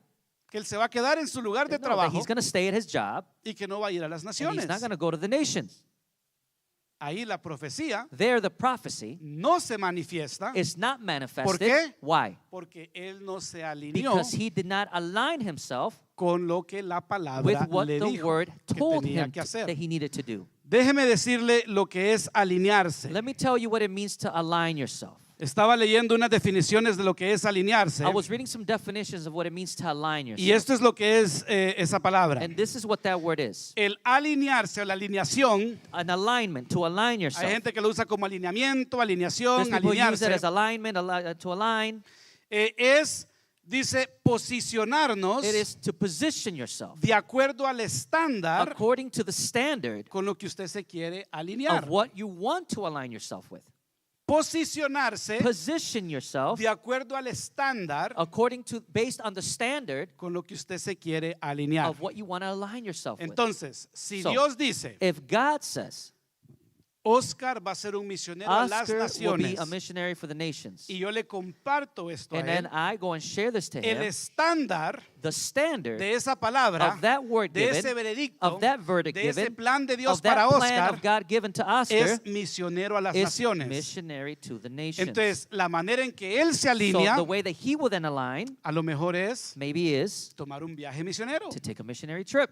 Speaker 1: que él se va a quedar en su lugar de
Speaker 3: that
Speaker 1: trabajo
Speaker 3: he's going to stay at his job
Speaker 1: y que no va a ir a las
Speaker 3: and
Speaker 1: naciones.
Speaker 3: he's not going to go to the nations.
Speaker 1: Ahí la profecía
Speaker 3: There, the prophecy
Speaker 1: no se manifiesta
Speaker 3: is not manifested.
Speaker 1: qué?
Speaker 3: Why?
Speaker 1: porque él no se alineó
Speaker 3: Because he did not align himself
Speaker 1: con lo que la
Speaker 3: with
Speaker 1: palabra
Speaker 3: what
Speaker 1: le
Speaker 3: the
Speaker 1: dijo
Speaker 3: word
Speaker 1: que
Speaker 3: told
Speaker 1: tenía
Speaker 3: him
Speaker 1: que hacer.
Speaker 3: that he needed to do.
Speaker 1: Déjeme decirle lo que es alinearse.
Speaker 3: Let me tell you what it means to align yourself.
Speaker 1: Estaba leyendo unas definiciones de lo que es alinearse
Speaker 3: I was reading some definitions of what it means to align
Speaker 1: y
Speaker 3: yourself.
Speaker 1: esto es lo que es esa palabra.
Speaker 3: And this is what that word is.
Speaker 1: El alinearse o la alineación,
Speaker 3: An alignment, to align
Speaker 1: hay
Speaker 3: yourself.
Speaker 1: gente que lo usa como alineamiento,
Speaker 3: There's
Speaker 1: alineación,
Speaker 3: people who use it
Speaker 1: alinearse.
Speaker 3: as alignment, to align.
Speaker 1: Es, dice, posicionarnos
Speaker 3: It is to position yourself
Speaker 1: de acuerdo al estándar
Speaker 3: according to the standard
Speaker 1: con lo que usted se quiere alinear.
Speaker 3: of what you want to align yourself with.
Speaker 1: Posicionarse
Speaker 3: Position yourself
Speaker 1: de acuerdo al estándar
Speaker 3: according to, based on the standard
Speaker 1: con lo que usted se quiere alinear.
Speaker 3: of what you want to align yourself with.
Speaker 1: Entonces, si
Speaker 3: So,
Speaker 1: Dios dice,
Speaker 3: If God says
Speaker 1: Oscar va a ser un misionero a las
Speaker 3: Oscar will be
Speaker 1: naciones
Speaker 3: a missionary for the nations,
Speaker 1: y yo le comparto esto a
Speaker 3: and then
Speaker 1: él,
Speaker 3: I go and share this to
Speaker 1: el
Speaker 3: him,
Speaker 1: estándar
Speaker 3: the standard
Speaker 1: de esa palabra,
Speaker 3: of that word
Speaker 1: de ese
Speaker 3: given,
Speaker 1: veredicto,
Speaker 3: of that verdict
Speaker 1: de ese
Speaker 3: given,
Speaker 1: plan de Dios
Speaker 3: of that
Speaker 1: para
Speaker 3: plan
Speaker 1: Oscar
Speaker 3: of God given to Oscar,
Speaker 1: es misionero a las
Speaker 3: is
Speaker 1: naciones.
Speaker 3: missionary to the nations.
Speaker 1: Entonces, la manera en que él se
Speaker 3: So
Speaker 1: alinea
Speaker 3: the way that he will then align
Speaker 1: a lo mejor es
Speaker 3: maybe is
Speaker 1: tomar un viaje misionero,
Speaker 3: to take a missionary trip,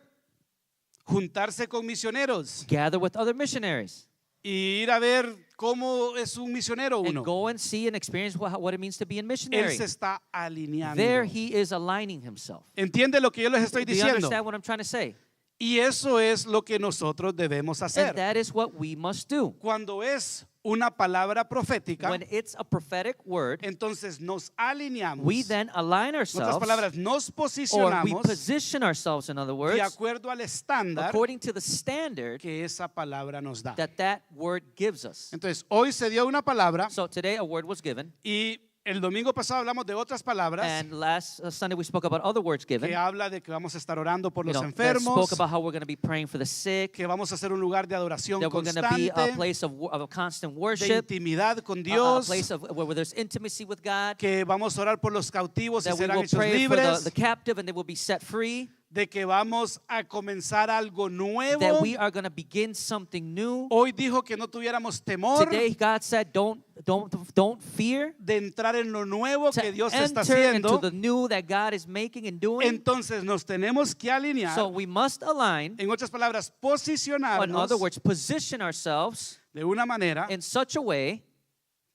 Speaker 1: juntarse con misioneros
Speaker 3: gather with other missionaries,
Speaker 1: y ir a ver cómo es un misionero
Speaker 3: and
Speaker 1: uno.
Speaker 3: go and see and experience what it means to be a
Speaker 1: Él
Speaker 3: missionary.
Speaker 1: se está alineando.
Speaker 3: There he is aligning himself.
Speaker 1: ¿Entiende lo que yo les estoy
Speaker 3: Do you
Speaker 1: diciendo?
Speaker 3: understand what I'm trying to say?
Speaker 1: Y eso es lo que nosotros debemos hacer.
Speaker 3: And that is what we must do.
Speaker 1: Cuando es una palabra profética,
Speaker 3: when it's a prophetic word,
Speaker 1: entonces nos alineamos.
Speaker 3: we then align
Speaker 1: En otras
Speaker 3: ourselves,
Speaker 1: palabras, nos
Speaker 3: or we
Speaker 1: posicionamos
Speaker 3: position ourselves, in other
Speaker 1: de
Speaker 3: words,
Speaker 1: acuerdo al estándar
Speaker 3: according to the standard
Speaker 1: que esa palabra nos da.
Speaker 3: that word gives us.
Speaker 1: Entonces, hoy se dio una palabra
Speaker 3: So today a word was given,
Speaker 1: y el domingo pasado hablamos de otras palabras
Speaker 3: and last Sunday we spoke about other words given.
Speaker 1: que habla de que vamos a estar orando por
Speaker 3: You
Speaker 1: los
Speaker 3: know, that
Speaker 1: enfermos,
Speaker 3: spoke about how we're going to be praying for the sick,
Speaker 1: que vamos a hacer un lugar de adoración
Speaker 3: that we're going to be a
Speaker 1: constante,
Speaker 3: place of a constant
Speaker 1: de
Speaker 3: worship,
Speaker 1: intimidad con
Speaker 3: a
Speaker 1: Dios,
Speaker 3: place of where there's intimacy with God,
Speaker 1: que vamos a orar por los cautivos y
Speaker 3: that we
Speaker 1: serán
Speaker 3: will
Speaker 1: hechos
Speaker 3: pray for
Speaker 1: libres,
Speaker 3: the captive and they will be set free,
Speaker 1: de que vamos a comenzar algo nuevo.
Speaker 3: that we are going to begin something new.
Speaker 1: Hoy dijo que no tuviéramos temor
Speaker 3: Today God said don't fear
Speaker 1: de entrar en lo nuevo
Speaker 3: to
Speaker 1: que Dios está
Speaker 3: enter into
Speaker 1: haciendo.
Speaker 3: the new that God is making and doing.
Speaker 1: Entonces nos tenemos que alinear,
Speaker 3: So we must align,
Speaker 1: en otras palabras,
Speaker 3: or in
Speaker 1: posicionarnos
Speaker 3: other words, position ourselves
Speaker 1: de una manera
Speaker 3: in such a way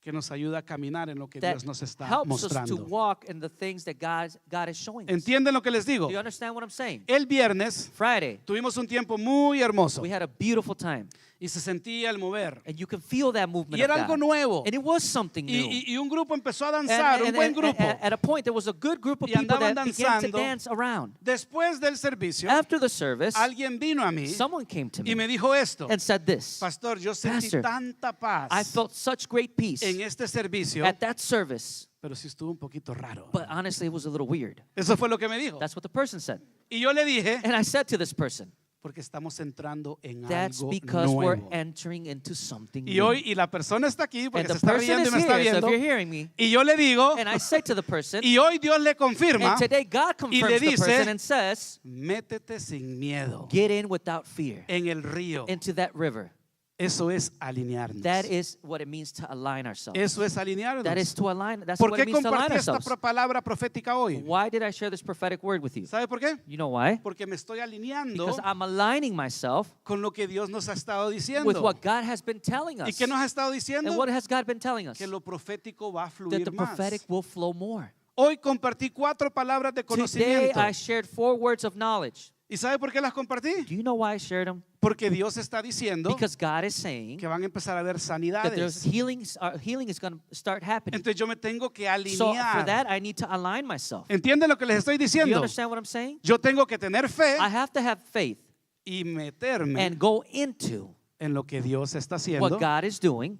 Speaker 1: que nos ayuda a caminar en lo que
Speaker 3: that
Speaker 1: Dios nos está
Speaker 3: helps us to
Speaker 1: mostrando.
Speaker 3: walk in the things that God is showing us.
Speaker 1: ¿Entienden lo que les digo?
Speaker 3: Do you understand what I'm saying?
Speaker 1: El viernes
Speaker 3: Friday,
Speaker 1: tuvimos un tiempo muy hermoso
Speaker 3: we had a beautiful time,
Speaker 1: y se sentía el mover.
Speaker 3: and you can feel that movement
Speaker 1: Y era
Speaker 3: of
Speaker 1: algo
Speaker 3: God.
Speaker 1: nuevo.
Speaker 3: And it was something new.
Speaker 1: Y un grupo empezó a
Speaker 3: And-
Speaker 1: danzar, un
Speaker 3: and-
Speaker 1: buen
Speaker 3: and-
Speaker 1: grupo.
Speaker 3: At a point, there was a good group of
Speaker 1: Y
Speaker 3: people
Speaker 1: andaban
Speaker 3: that began to
Speaker 1: danzando.
Speaker 3: dance around.
Speaker 1: Después del servicio,
Speaker 3: After the service,
Speaker 1: alguien vino a mí
Speaker 3: someone came to
Speaker 1: y
Speaker 3: me
Speaker 1: me dijo esto:
Speaker 3: and said this:
Speaker 1: Pastor, yo sentí
Speaker 3: Pastor,
Speaker 1: tanta paz
Speaker 3: I felt such great peace
Speaker 1: en este servicio,
Speaker 3: at that service,
Speaker 1: pero sí estuvo un poquito raro.
Speaker 3: but honestly, it was a little weird.
Speaker 1: Eso fue lo que me dijo.
Speaker 3: That's what the person said.
Speaker 1: Y yo le dije,
Speaker 3: And I said to this person,
Speaker 1: porque estamos entrando en
Speaker 3: that's
Speaker 1: algo
Speaker 3: because we're
Speaker 1: nuevo.
Speaker 3: entering into something
Speaker 1: Y
Speaker 3: new.
Speaker 1: hoy, y la persona está aquí
Speaker 3: And
Speaker 1: porque
Speaker 3: the
Speaker 1: se está
Speaker 3: person
Speaker 1: riendo y
Speaker 3: is
Speaker 1: me está
Speaker 3: here, so if
Speaker 1: viendo.
Speaker 3: you're hearing me,
Speaker 1: Y yo le digo,
Speaker 3: and I say to the person,
Speaker 1: y hoy Dios le confirma,
Speaker 3: and today God confirms the
Speaker 1: dice,
Speaker 3: person and says,
Speaker 1: métete sin miedo
Speaker 3: get in without fear
Speaker 1: en el río.
Speaker 3: into that river.
Speaker 1: Eso es alinearnos.
Speaker 3: That is what it means to align ourselves.
Speaker 1: Eso es alinearnos.
Speaker 3: That is to align. That's
Speaker 1: ¿Por
Speaker 3: what
Speaker 1: qué
Speaker 3: it means to align
Speaker 1: compartí esta
Speaker 3: ourselves.
Speaker 1: palabra profética hoy?
Speaker 3: Why did I share this prophetic word with you?
Speaker 1: ¿Sabe por qué?
Speaker 3: You know why?
Speaker 1: Porque me estoy alineando
Speaker 3: Because I'm aligning myself
Speaker 1: con lo que Dios nos ha estado
Speaker 3: with
Speaker 1: diciendo.
Speaker 3: what God has been telling
Speaker 1: ¿Y
Speaker 3: us.
Speaker 1: qué nos ha estado
Speaker 3: And
Speaker 1: diciendo?
Speaker 3: what has God been telling us?
Speaker 1: Que lo profético va a
Speaker 3: That
Speaker 1: fluir
Speaker 3: the
Speaker 1: más.
Speaker 3: prophetic will flow more.
Speaker 1: Hoy compartí 4 palabras de
Speaker 3: Today
Speaker 1: conocimiento.
Speaker 3: I shared 4 words of knowledge.
Speaker 1: ¿Y sabe por qué las compartí?
Speaker 3: Do you know why I shared them?
Speaker 1: Porque Dios está diciendo
Speaker 3: Because God is saying
Speaker 1: que van a empezar a haber
Speaker 3: that there's
Speaker 1: sanidades.
Speaker 3: healing is going to start happening.
Speaker 1: Entonces yo me tengo que
Speaker 3: So for
Speaker 1: alinear.
Speaker 3: that, I need to align myself.
Speaker 1: ¿Entienden lo que les estoy
Speaker 3: Do you
Speaker 1: diciendo?
Speaker 3: understand what I'm saying?
Speaker 1: Yo tengo que tener fe
Speaker 3: I have to have faith
Speaker 1: y meterme
Speaker 3: and go into
Speaker 1: en lo que Dios está haciendo,
Speaker 3: what God is doing,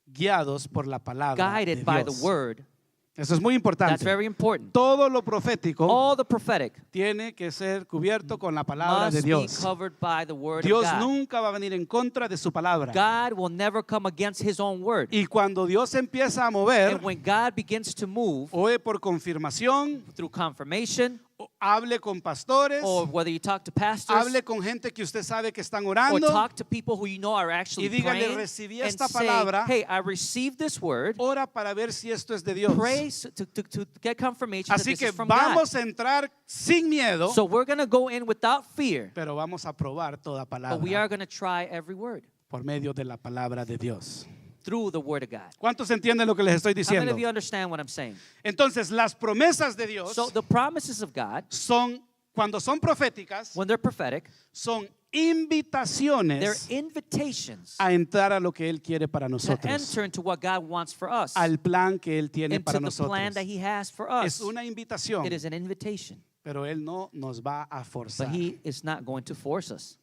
Speaker 1: guiados por la palabra de
Speaker 3: guided by the
Speaker 1: Dios.
Speaker 3: word.
Speaker 1: Eso es muy
Speaker 3: That's
Speaker 1: importante.
Speaker 3: very important.
Speaker 1: Todo lo profético
Speaker 3: All the prophetic
Speaker 1: tiene que ser cubierto con la palabra de
Speaker 3: must be
Speaker 1: Dios.
Speaker 3: covered by the word
Speaker 1: Dios
Speaker 3: of God.
Speaker 1: nunca va a venir en contra de su palabra.
Speaker 3: God will never come against his own word.
Speaker 1: Y cuando Dios empieza a mover,
Speaker 3: And when God begins to move
Speaker 1: o por confirmación,
Speaker 3: through confirmation,
Speaker 1: o hable con pastores,
Speaker 3: or whether you talk to pastors,
Speaker 1: hable con gente que usted sabe que están
Speaker 3: or
Speaker 1: orando,
Speaker 3: talk to people who you know are actually
Speaker 1: y dígale,
Speaker 3: praying,
Speaker 1: recibí
Speaker 3: and
Speaker 1: esta
Speaker 3: say,
Speaker 1: palabra,
Speaker 3: hey, I received this word,
Speaker 1: ora para ver si esto es de Dios.
Speaker 3: pray to get confirmation that
Speaker 1: Así
Speaker 3: this
Speaker 1: que
Speaker 3: is from God.
Speaker 1: vamos a entrar sin miedo,
Speaker 3: So we're going to go in without fear,
Speaker 1: pero vamos a probar toda
Speaker 3: but we are
Speaker 1: palabra
Speaker 3: going to try every word
Speaker 1: por medio de la palabra de Dios.
Speaker 3: through the word of God.
Speaker 1: ¿Cuántos entienden lo que les estoy
Speaker 3: How many
Speaker 1: diciendo?
Speaker 3: of you understand what I'm saying?
Speaker 1: Entonces, las promesas de Dios
Speaker 3: So the promises of God,
Speaker 1: son, cuando son proféticas,
Speaker 3: when they're prophetic,
Speaker 1: son
Speaker 3: they're
Speaker 1: invitaciones
Speaker 3: invitations
Speaker 1: a entrar a lo que Él quiere para
Speaker 3: to
Speaker 1: nosotros,
Speaker 3: enter into what God wants for us,
Speaker 1: al plan que Él tiene
Speaker 3: into
Speaker 1: para
Speaker 3: the plan
Speaker 1: nosotros.
Speaker 3: that He has for
Speaker 1: Es
Speaker 3: us.
Speaker 1: una invitación,
Speaker 3: It is an invitation,
Speaker 1: pero Él no nos va a
Speaker 3: but
Speaker 1: forzar.
Speaker 3: He is not going to force us.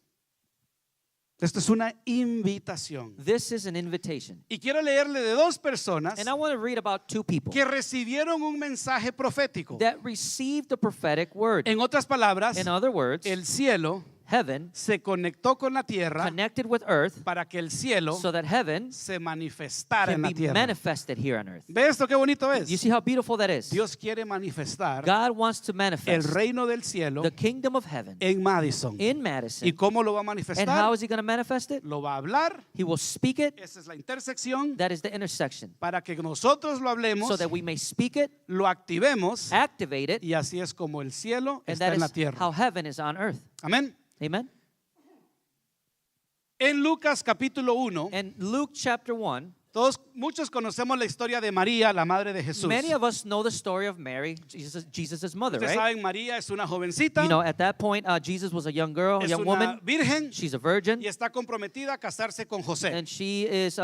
Speaker 1: Esto es una invitación.
Speaker 3: This is an invitation.
Speaker 1: Y quiero leerle de 2 personas
Speaker 3: And I want to read about 2 people
Speaker 1: que recibieron un mensaje profético.
Speaker 3: that received the prophetic word.
Speaker 1: En otras palabras,
Speaker 3: In other words,
Speaker 1: el cielo
Speaker 3: heaven
Speaker 1: se conectó con la tierra
Speaker 3: connected with earth
Speaker 1: para que el cielo
Speaker 3: so that heaven
Speaker 1: se manifestara
Speaker 3: can
Speaker 1: en la
Speaker 3: be
Speaker 1: tierra.
Speaker 3: manifested here on earth.
Speaker 1: ¿Ve esto qué bonito
Speaker 3: You
Speaker 1: es?
Speaker 3: see how beautiful that is?
Speaker 1: Dios quiere manifestar
Speaker 3: God wants to
Speaker 1: el
Speaker 3: manifest
Speaker 1: reino del cielo
Speaker 3: the kingdom of heaven
Speaker 1: en Madison.
Speaker 3: in Madison.
Speaker 1: ¿Y cómo lo va a
Speaker 3: And how
Speaker 1: manifestar?
Speaker 3: is He going to manifest it?
Speaker 1: Lo va a hablar.
Speaker 3: He will speak it.
Speaker 1: Esa es la intersección
Speaker 3: That is the intersection.
Speaker 1: para que nosotros lo hablemos,
Speaker 3: So that we may speak it,
Speaker 1: lo activemos
Speaker 3: activate it,
Speaker 1: y así es como el cielo
Speaker 3: and
Speaker 1: está
Speaker 3: that
Speaker 1: en la
Speaker 3: is
Speaker 1: tierra.
Speaker 3: how heaven is on earth.
Speaker 1: Amén.
Speaker 3: Amen?
Speaker 1: En Lucas capítulo 1,
Speaker 3: And Luke chapter 1,
Speaker 1: Muchos conocemos la historia de María, la madre de Jesús.
Speaker 3: Many of us know the story of Mary, Jesus' mother,
Speaker 1: Ustedes
Speaker 3: right?
Speaker 1: saben, María es una jovencita,
Speaker 3: You know, at that point, Jesus was a young girl, a
Speaker 1: es
Speaker 3: young
Speaker 1: una
Speaker 3: woman.
Speaker 1: virgen
Speaker 3: She's a virgin,
Speaker 1: y está comprometida a casarse con José.
Speaker 3: and she is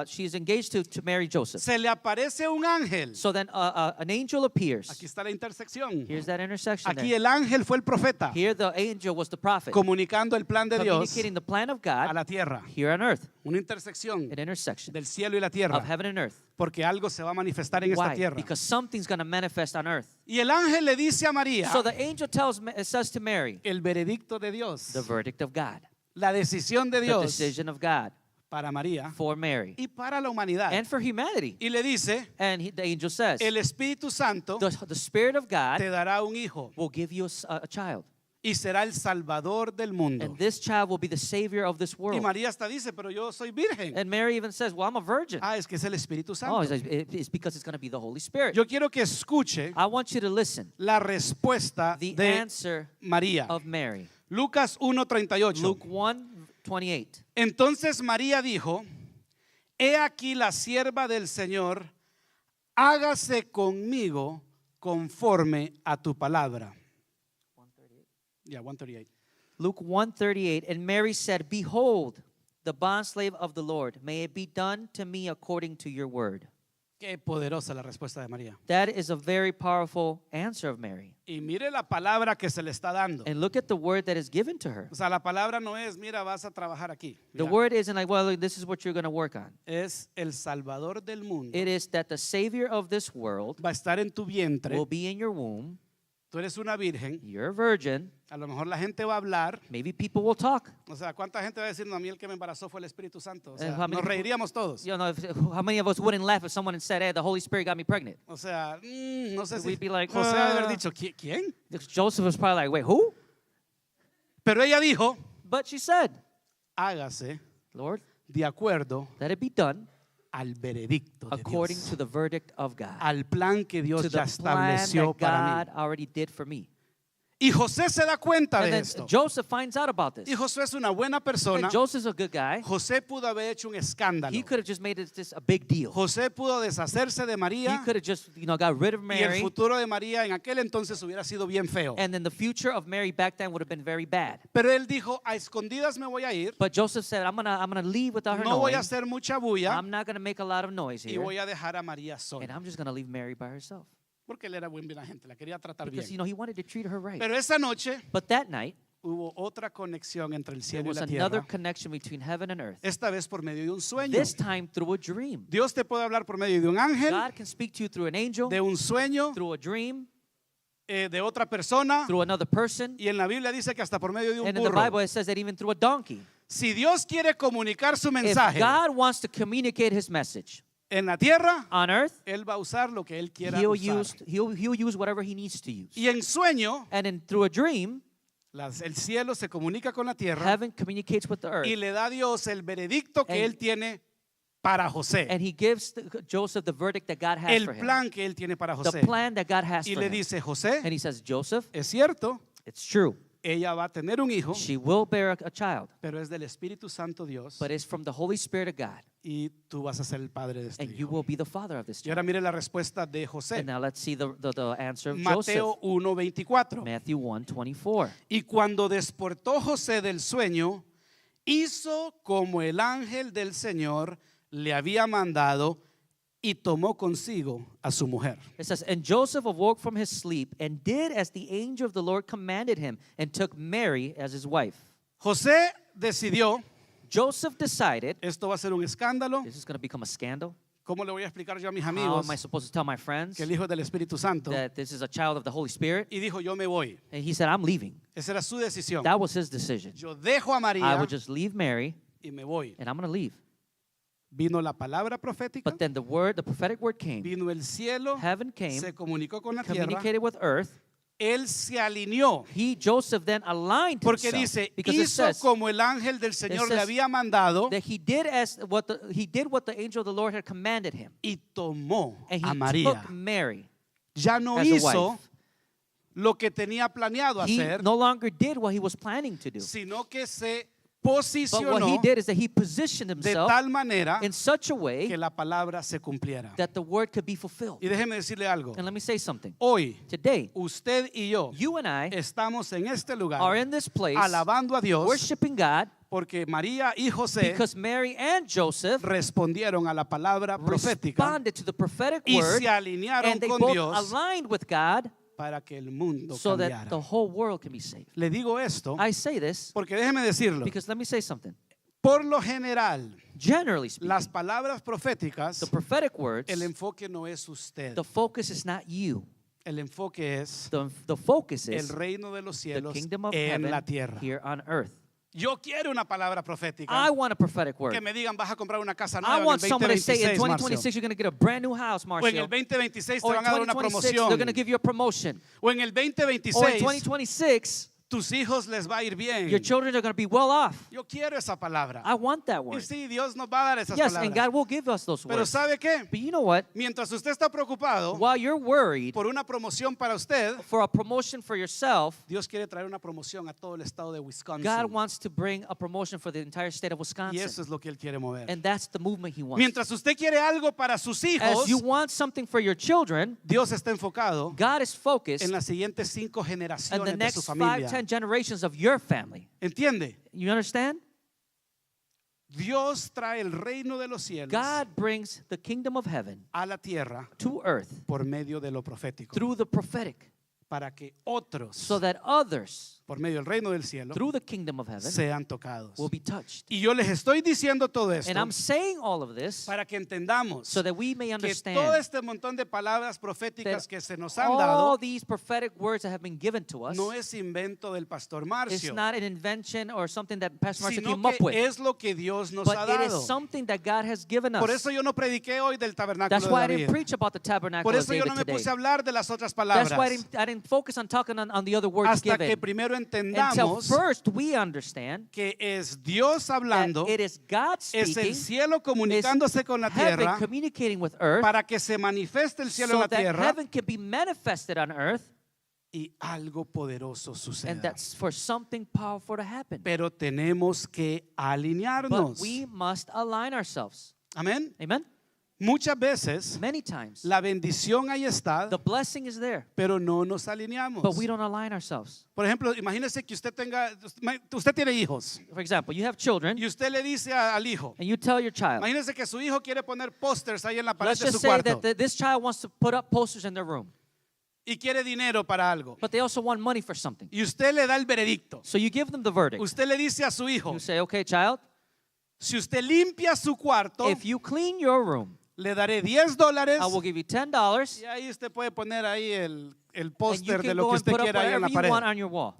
Speaker 3: she's engaged to marry Joseph.
Speaker 1: Se le aparece un ángel.
Speaker 3: So then an angel appears.
Speaker 1: Aquí está la intersección.
Speaker 3: Here's that intersection
Speaker 1: Aquí
Speaker 3: there.
Speaker 1: el ángel fue el profeta,
Speaker 3: Here the angel was the prophet,
Speaker 1: comunicando el plan de Dios
Speaker 3: communicating the plan of
Speaker 1: a
Speaker 3: God
Speaker 1: la tierra.
Speaker 3: here on earth,
Speaker 1: Una intersección
Speaker 3: an intersection
Speaker 1: del cielo y la
Speaker 3: of
Speaker 1: tierra,
Speaker 3: heaven and earth.
Speaker 1: porque algo se va a manifestar en esta
Speaker 3: Why?
Speaker 1: tierra.
Speaker 3: Because something's going to manifest on earth.
Speaker 1: Y el ángel le dice a María
Speaker 3: So the angel says to Mary,
Speaker 1: el veredicto de Dios,
Speaker 3: the verdict of God,
Speaker 1: la decisión de
Speaker 3: the
Speaker 1: Dios
Speaker 3: decision of God
Speaker 1: para María
Speaker 3: for Mary
Speaker 1: y para la humanidad.
Speaker 3: and for humanity.
Speaker 1: Y le dice,
Speaker 3: And the angel says,
Speaker 1: el Espíritu Santo
Speaker 3: the Spirit of God
Speaker 1: te dará un hijo
Speaker 3: will give you a child.
Speaker 1: y será el salvador del mundo.
Speaker 3: And this child will be the savior of this
Speaker 1: Y
Speaker 3: world.
Speaker 1: María hasta dice, pero yo soy virgen.
Speaker 3: And Mary even says, well, I'm a virgin.
Speaker 1: Ah, es que es el Espíritu
Speaker 3: Oh,
Speaker 1: Santo.
Speaker 3: it's because it's going to be the Holy Spirit.
Speaker 1: Yo quiero que escuche
Speaker 3: I want you to listen.
Speaker 1: la respuesta
Speaker 3: The
Speaker 1: de
Speaker 3: answer
Speaker 1: María.
Speaker 3: of Mary.
Speaker 1: Lucas 1:38.
Speaker 3: Luke 1:28.
Speaker 1: Entonces María dijo, he aquí la sierva del Señor, hágase conmigo conforme a tu palabra. Yeah, 138.
Speaker 3: Luke 1:38. And Mary said, behold, the bondslave of the Lord, may it be done to me according to your word.
Speaker 1: Qué poderosa la respuesta de María.
Speaker 3: That is a very powerful answer of Mary.
Speaker 1: Y mire la palabra que se le está dando.
Speaker 3: And look at the word that is given to her.
Speaker 1: O sea, la palabra no es, mira, vas a trabajar aquí.
Speaker 3: The
Speaker 1: Mira,
Speaker 3: word isn't like, well, this is what you're going to work on.
Speaker 1: es el Salvador del mundo.
Speaker 3: It is that the Savior of this world
Speaker 1: Va a estar en tu vientre.
Speaker 3: will be in your womb.
Speaker 1: Tú eres una virgen.
Speaker 3: You're a virgin.
Speaker 1: A lo mejor la gente va a hablar.
Speaker 3: Maybe people will talk.
Speaker 1: O sea, ¿cuánta gente va a decir, no, a mí el que me embarazó fue el Espíritu Santo? O sea,
Speaker 3: how many
Speaker 1: nos
Speaker 3: people-
Speaker 1: reiríamos todos.
Speaker 3: You know, how many of us wouldn't laugh if someone said, hey, the Holy Spirit got me pregnant?
Speaker 1: O sea, no sé si
Speaker 3: We'd be like,
Speaker 1: José ha de haber dicho, ¿quién?
Speaker 3: Joseph was probably like, wait, who?
Speaker 1: Pero ella dijo,
Speaker 3: But she said,
Speaker 1: hágase
Speaker 3: Lord,
Speaker 1: de acuerdo
Speaker 3: let it be done
Speaker 1: al veredicto de
Speaker 3: according
Speaker 1: Dios,
Speaker 3: to the verdict of God.
Speaker 1: al plan que Dios
Speaker 3: To
Speaker 1: ya
Speaker 3: the plan
Speaker 1: estableció
Speaker 3: that
Speaker 1: para
Speaker 3: God
Speaker 1: mí.
Speaker 3: already did for me.
Speaker 1: Y José se da cuenta
Speaker 3: And
Speaker 1: de
Speaker 3: then
Speaker 1: esto.
Speaker 3: Joseph finds out about this.
Speaker 1: Y José es una buena persona.
Speaker 3: And Joseph's a good guy.
Speaker 1: José pudo haber hecho un escándalo.
Speaker 3: He could have just made this a big deal.
Speaker 1: José pudo deshacerse de
Speaker 3: He
Speaker 1: María
Speaker 3: could have just, got rid of
Speaker 1: y el
Speaker 3: Mary.
Speaker 1: futuro de María en aquel entonces hubiera sido bien feo.
Speaker 3: And then the future of Mary back then would have been very bad.
Speaker 1: Pero él dijo, a escondidas me voy a ir,
Speaker 3: But Joseph said, I'm gonna leave without her
Speaker 1: no voy
Speaker 3: knowing.
Speaker 1: a hacer mucha bulla
Speaker 3: I'm not gonna make a lot of noise
Speaker 1: y
Speaker 3: here.
Speaker 1: voy a dejar a María
Speaker 3: And
Speaker 1: sola.
Speaker 3: I'm just gonna leave Mary by herself.
Speaker 1: Porque él era buena gente, la quería tratar
Speaker 3: Because,
Speaker 1: bien.
Speaker 3: he wanted to treat her right.
Speaker 1: Pero esa noche
Speaker 3: But that night,
Speaker 1: hubo otra conexión entre el
Speaker 3: there
Speaker 1: cielo y
Speaker 3: was
Speaker 1: la
Speaker 3: another
Speaker 1: tierra.
Speaker 3: connection between heaven and earth.
Speaker 1: Esta vez por medio de un sueño.
Speaker 3: This time through a dream.
Speaker 1: Dios te puede hablar por medio de un ángel,
Speaker 3: God can speak to you through an angel,
Speaker 1: de un sueño,
Speaker 3: through a dream,
Speaker 1: de otra persona.
Speaker 3: through another person.
Speaker 1: Y en la Biblia dice que hasta por medio de un
Speaker 3: And in the
Speaker 1: burro.
Speaker 3: Bible it says that even through a donkey.
Speaker 1: Si Dios quiere comunicar su
Speaker 3: If
Speaker 1: mensaje
Speaker 3: God wants to communicate his message
Speaker 1: en la tierra,
Speaker 3: on earth,
Speaker 1: Él va a usar lo que Él quiera
Speaker 3: he'll
Speaker 1: usar.
Speaker 3: use whatever he needs to use.
Speaker 1: Y en sueño,
Speaker 3: And then through a dream,
Speaker 1: el cielo se comunica con la tierra
Speaker 3: heaven communicates with the earth.
Speaker 1: y le da a Dios el veredicto que
Speaker 3: And-
Speaker 1: Él tiene para José.
Speaker 3: And he gives Joseph the verdict that God has
Speaker 1: El
Speaker 3: for him.
Speaker 1: plan que Él tiene para
Speaker 3: The
Speaker 1: José.
Speaker 3: plan that God has
Speaker 1: Y
Speaker 3: for
Speaker 1: le
Speaker 3: him.
Speaker 1: dice, José,
Speaker 3: And he says, Joseph,
Speaker 1: es cierto,
Speaker 3: it's true.
Speaker 1: ella va a tener un hijo,
Speaker 3: She will bear a child,
Speaker 1: pero es del Espíritu Santo Dios
Speaker 3: but it's from the Holy Spirit of God.
Speaker 1: y tú vas a ser el padre de este
Speaker 3: And you
Speaker 1: hijo.
Speaker 3: will be the father of this
Speaker 1: Y ahora
Speaker 3: child.
Speaker 1: mire la respuesta de José.
Speaker 3: And now let's see the answer of Joseph.
Speaker 1: Mateo 1:24.
Speaker 3: Matthew 1:24.
Speaker 1: Y cuando despertó José del sueño, hizo como el ángel del Señor le había mandado y tomó consigo a su mujer.
Speaker 3: It says, and Joseph awoke from his sleep and did as the angel of the Lord commanded him and took Mary as his wife.
Speaker 1: José decidió,
Speaker 3: Joseph decided,
Speaker 1: esto va a ser un escándalo.
Speaker 3: this is going to become a scandal.
Speaker 1: ¿Cómo le voy a explicar yo a mis
Speaker 3: How
Speaker 1: amigos
Speaker 3: am I supposed to tell my friends
Speaker 1: que el hijo es del Espíritu Santo?
Speaker 3: that this is a child of the Holy Spirit?
Speaker 1: Y dijo, yo me voy.
Speaker 3: And he said, I'm leaving.
Speaker 1: Esa era su decisión.
Speaker 3: That was his decision.
Speaker 1: Yo dejo a
Speaker 3: I
Speaker 1: María
Speaker 3: would just leave Mary
Speaker 1: y me voy.
Speaker 3: and I'm going to leave.
Speaker 1: Vino la palabra profética,
Speaker 3: But then the prophetic word came.
Speaker 1: vino el cielo,
Speaker 3: Heaven came,
Speaker 1: se comunicó con la tierra.
Speaker 3: communicated with earth.
Speaker 1: Él se alineó.
Speaker 3: Joseph then aligned
Speaker 1: Porque
Speaker 3: himself.
Speaker 1: dice,
Speaker 3: Because it
Speaker 1: hizo
Speaker 3: says
Speaker 1: como el ángel del Señor le
Speaker 3: says
Speaker 1: había mandado
Speaker 3: that he did what the angel of the Lord had commanded him.
Speaker 1: y tomó
Speaker 3: And
Speaker 1: a
Speaker 3: he
Speaker 1: María.
Speaker 3: took Mary
Speaker 1: Ya no
Speaker 3: as a
Speaker 1: hizo
Speaker 3: wife.
Speaker 1: lo que tenía planeado
Speaker 3: He
Speaker 1: hacer,
Speaker 3: no longer did what he was planning to do.
Speaker 1: sino que se
Speaker 3: But what
Speaker 1: posicionó
Speaker 3: he did is that he positioned
Speaker 1: de
Speaker 3: himself
Speaker 1: tal manera
Speaker 3: in such a way
Speaker 1: que la palabra se cumpliera.
Speaker 3: that the word could be fulfilled.
Speaker 1: Y déjeme decirle algo.
Speaker 3: And let me say something.
Speaker 1: Hoy,
Speaker 3: Today,
Speaker 1: usted y yo
Speaker 3: you and I
Speaker 1: estamos en este
Speaker 3: are
Speaker 1: lugar
Speaker 3: in this place
Speaker 1: alabando a Dios
Speaker 3: worshiping God
Speaker 1: porque María y José
Speaker 3: because Mary and Joseph
Speaker 1: respondieron a la palabra profética
Speaker 3: responded to the prophetic
Speaker 1: y
Speaker 3: word,
Speaker 1: se alinearon
Speaker 3: and they
Speaker 1: con
Speaker 3: both
Speaker 1: Dios
Speaker 3: aligned with God
Speaker 1: para que el mundo
Speaker 3: so that
Speaker 1: cambiara.
Speaker 3: the whole world can be saved.
Speaker 1: Le digo esto
Speaker 3: I say this
Speaker 1: porque déjeme decirlo.
Speaker 3: because let me say something.
Speaker 1: Por lo general,
Speaker 3: Generally speaking,
Speaker 1: las palabras proféticas,
Speaker 3: the prophetic words,
Speaker 1: el enfoque no es usted.
Speaker 3: the focus is not you.
Speaker 1: El enfoque es
Speaker 3: The focus
Speaker 1: el
Speaker 3: is
Speaker 1: reino de los
Speaker 3: the
Speaker 1: cielos
Speaker 3: kingdom of
Speaker 1: en la
Speaker 3: heaven
Speaker 1: tierra.
Speaker 3: here on earth.
Speaker 1: Yo quiero una palabra profética
Speaker 3: I want a prophetic word.
Speaker 1: que me digan vas a comprar una casa
Speaker 3: I
Speaker 1: nueva en
Speaker 3: want
Speaker 1: el
Speaker 3: someone to say in
Speaker 1: 2026, Marcio.
Speaker 3: 2026 you're going to get a brand new house,
Speaker 1: O en el
Speaker 3: Marcio.
Speaker 1: 2026 te
Speaker 3: Or in
Speaker 1: van a dar una
Speaker 3: 2026 they're
Speaker 1: promoción.
Speaker 3: going to give you a promotion.
Speaker 1: O en el
Speaker 3: Or in
Speaker 1: 2026
Speaker 3: 2026
Speaker 1: tus hijos les va a ir bien.
Speaker 3: your children are going to be well off.
Speaker 1: Yo quiero esa palabra.
Speaker 3: I want that
Speaker 1: Y
Speaker 3: word.
Speaker 1: sí, Dios nos va a dar esas
Speaker 3: Yes, and
Speaker 1: palabras.
Speaker 3: God will give us those
Speaker 1: Pero
Speaker 3: words.
Speaker 1: ¿sabe qué?
Speaker 3: But you know what?
Speaker 1: Mientras usted está preocupado
Speaker 3: While you're worried
Speaker 1: por una promoción para usted,
Speaker 3: for a promotion for yourself,
Speaker 1: Dios quiere traer una promoción a todo el estado de Wisconsin.
Speaker 3: God wants to bring a promotion for the entire state of
Speaker 1: Y
Speaker 3: Wisconsin.
Speaker 1: eso es lo que Él quiere mover.
Speaker 3: And that's the movement he wants.
Speaker 1: Mientras usted quiere algo para sus hijos,
Speaker 3: As you want something for your children,
Speaker 1: Dios está enfocado
Speaker 3: God is focused
Speaker 1: en las siguientes 5
Speaker 3: on the
Speaker 1: generaciones de
Speaker 3: next
Speaker 1: su
Speaker 3: 5,
Speaker 1: familia.
Speaker 3: 10 generations of your family.
Speaker 1: ¿Entiende?
Speaker 3: You understand?
Speaker 1: Dios trae el reino de los cielos
Speaker 3: God brings the kingdom of heaven
Speaker 1: a la tierra
Speaker 3: to earth
Speaker 1: por medio de lo profético,
Speaker 3: through the prophetic,
Speaker 1: para que otros,
Speaker 3: so that others,
Speaker 1: por medio del reino del cielo,
Speaker 3: through the kingdom of heaven,
Speaker 1: sean tocados.
Speaker 3: will be touched.
Speaker 1: Y yo les estoy diciendo todo
Speaker 3: And
Speaker 1: esto
Speaker 3: I'm saying all of this
Speaker 1: para que entendamos
Speaker 3: so that we may
Speaker 1: que todo
Speaker 3: understand
Speaker 1: este montón de palabras proféticas
Speaker 3: that
Speaker 1: que se nos han
Speaker 3: all
Speaker 1: dado
Speaker 3: these prophetic words that have been given to us,
Speaker 1: no es invento del pastor
Speaker 3: it's
Speaker 1: Marcio,
Speaker 3: not an invention or something that Pastor Marcio
Speaker 1: sino
Speaker 3: came up
Speaker 1: que
Speaker 3: with,
Speaker 1: es lo que Dios nos ha
Speaker 3: but it
Speaker 1: dado.
Speaker 3: is something that God has given
Speaker 1: Por
Speaker 3: us.
Speaker 1: eso yo no prediqué hoy del tabernáculo
Speaker 3: That's
Speaker 1: de
Speaker 3: why I didn't
Speaker 1: David.
Speaker 3: preach about the tabernacle
Speaker 1: Por
Speaker 3: of
Speaker 1: eso yo
Speaker 3: David
Speaker 1: no me
Speaker 3: today.
Speaker 1: puse a hablar de las otras
Speaker 3: That's why I
Speaker 1: palabras
Speaker 3: didn't focus on talking on the other words
Speaker 1: hasta que
Speaker 3: given.
Speaker 1: primero
Speaker 3: Until
Speaker 1: entendamos
Speaker 3: first we understand
Speaker 1: que es Dios
Speaker 3: that
Speaker 1: hablando,
Speaker 3: it is God
Speaker 1: es el
Speaker 3: speaking,
Speaker 1: cielo comunicándose con la
Speaker 3: heaven
Speaker 1: tierra
Speaker 3: communicating with earth,
Speaker 1: para que se manifieste el cielo en
Speaker 3: so
Speaker 1: la
Speaker 3: that
Speaker 1: tierra
Speaker 3: heaven can be manifested on earth,
Speaker 1: y algo poderoso
Speaker 3: and
Speaker 1: suceda.
Speaker 3: that's for something powerful to happen.
Speaker 1: Pero tenemos que
Speaker 3: But
Speaker 1: alinearnos.
Speaker 3: we must align ourselves.
Speaker 1: Amén.
Speaker 3: Amen?
Speaker 1: Muchas veces
Speaker 3: Many times
Speaker 1: la bendición ahí está,
Speaker 3: the blessing is there,
Speaker 1: pero no nos alineamos.
Speaker 3: but we don't align ourselves.
Speaker 1: Por ejemplo, imagínese que usted tiene hijos
Speaker 3: For example, you have children
Speaker 1: y usted le dice al hijo,
Speaker 3: and you tell your child,
Speaker 1: imagínese que su hijo quiere poner pósters ahí en la pared
Speaker 3: let's
Speaker 1: de su
Speaker 3: just say
Speaker 1: cuarto
Speaker 3: that this child wants to put up posters in their room,
Speaker 1: y quiere dinero para algo.
Speaker 3: but they also want money for something.
Speaker 1: Y usted le da el veredicto.
Speaker 3: So you give them the verdict.
Speaker 1: Usted le dice a su hijo,
Speaker 3: You say, okay, child,
Speaker 1: si usted limpia su cuarto,
Speaker 3: if you clean your room,
Speaker 1: le daré $10
Speaker 3: I will give you $10,
Speaker 1: y ahí usted puede poner ahí el
Speaker 3: and you
Speaker 1: póster de
Speaker 3: can
Speaker 1: lo
Speaker 3: go
Speaker 1: que
Speaker 3: and
Speaker 1: usted
Speaker 3: put up
Speaker 1: quiera ahí en la
Speaker 3: whatever you want
Speaker 1: pared.
Speaker 3: on your wall.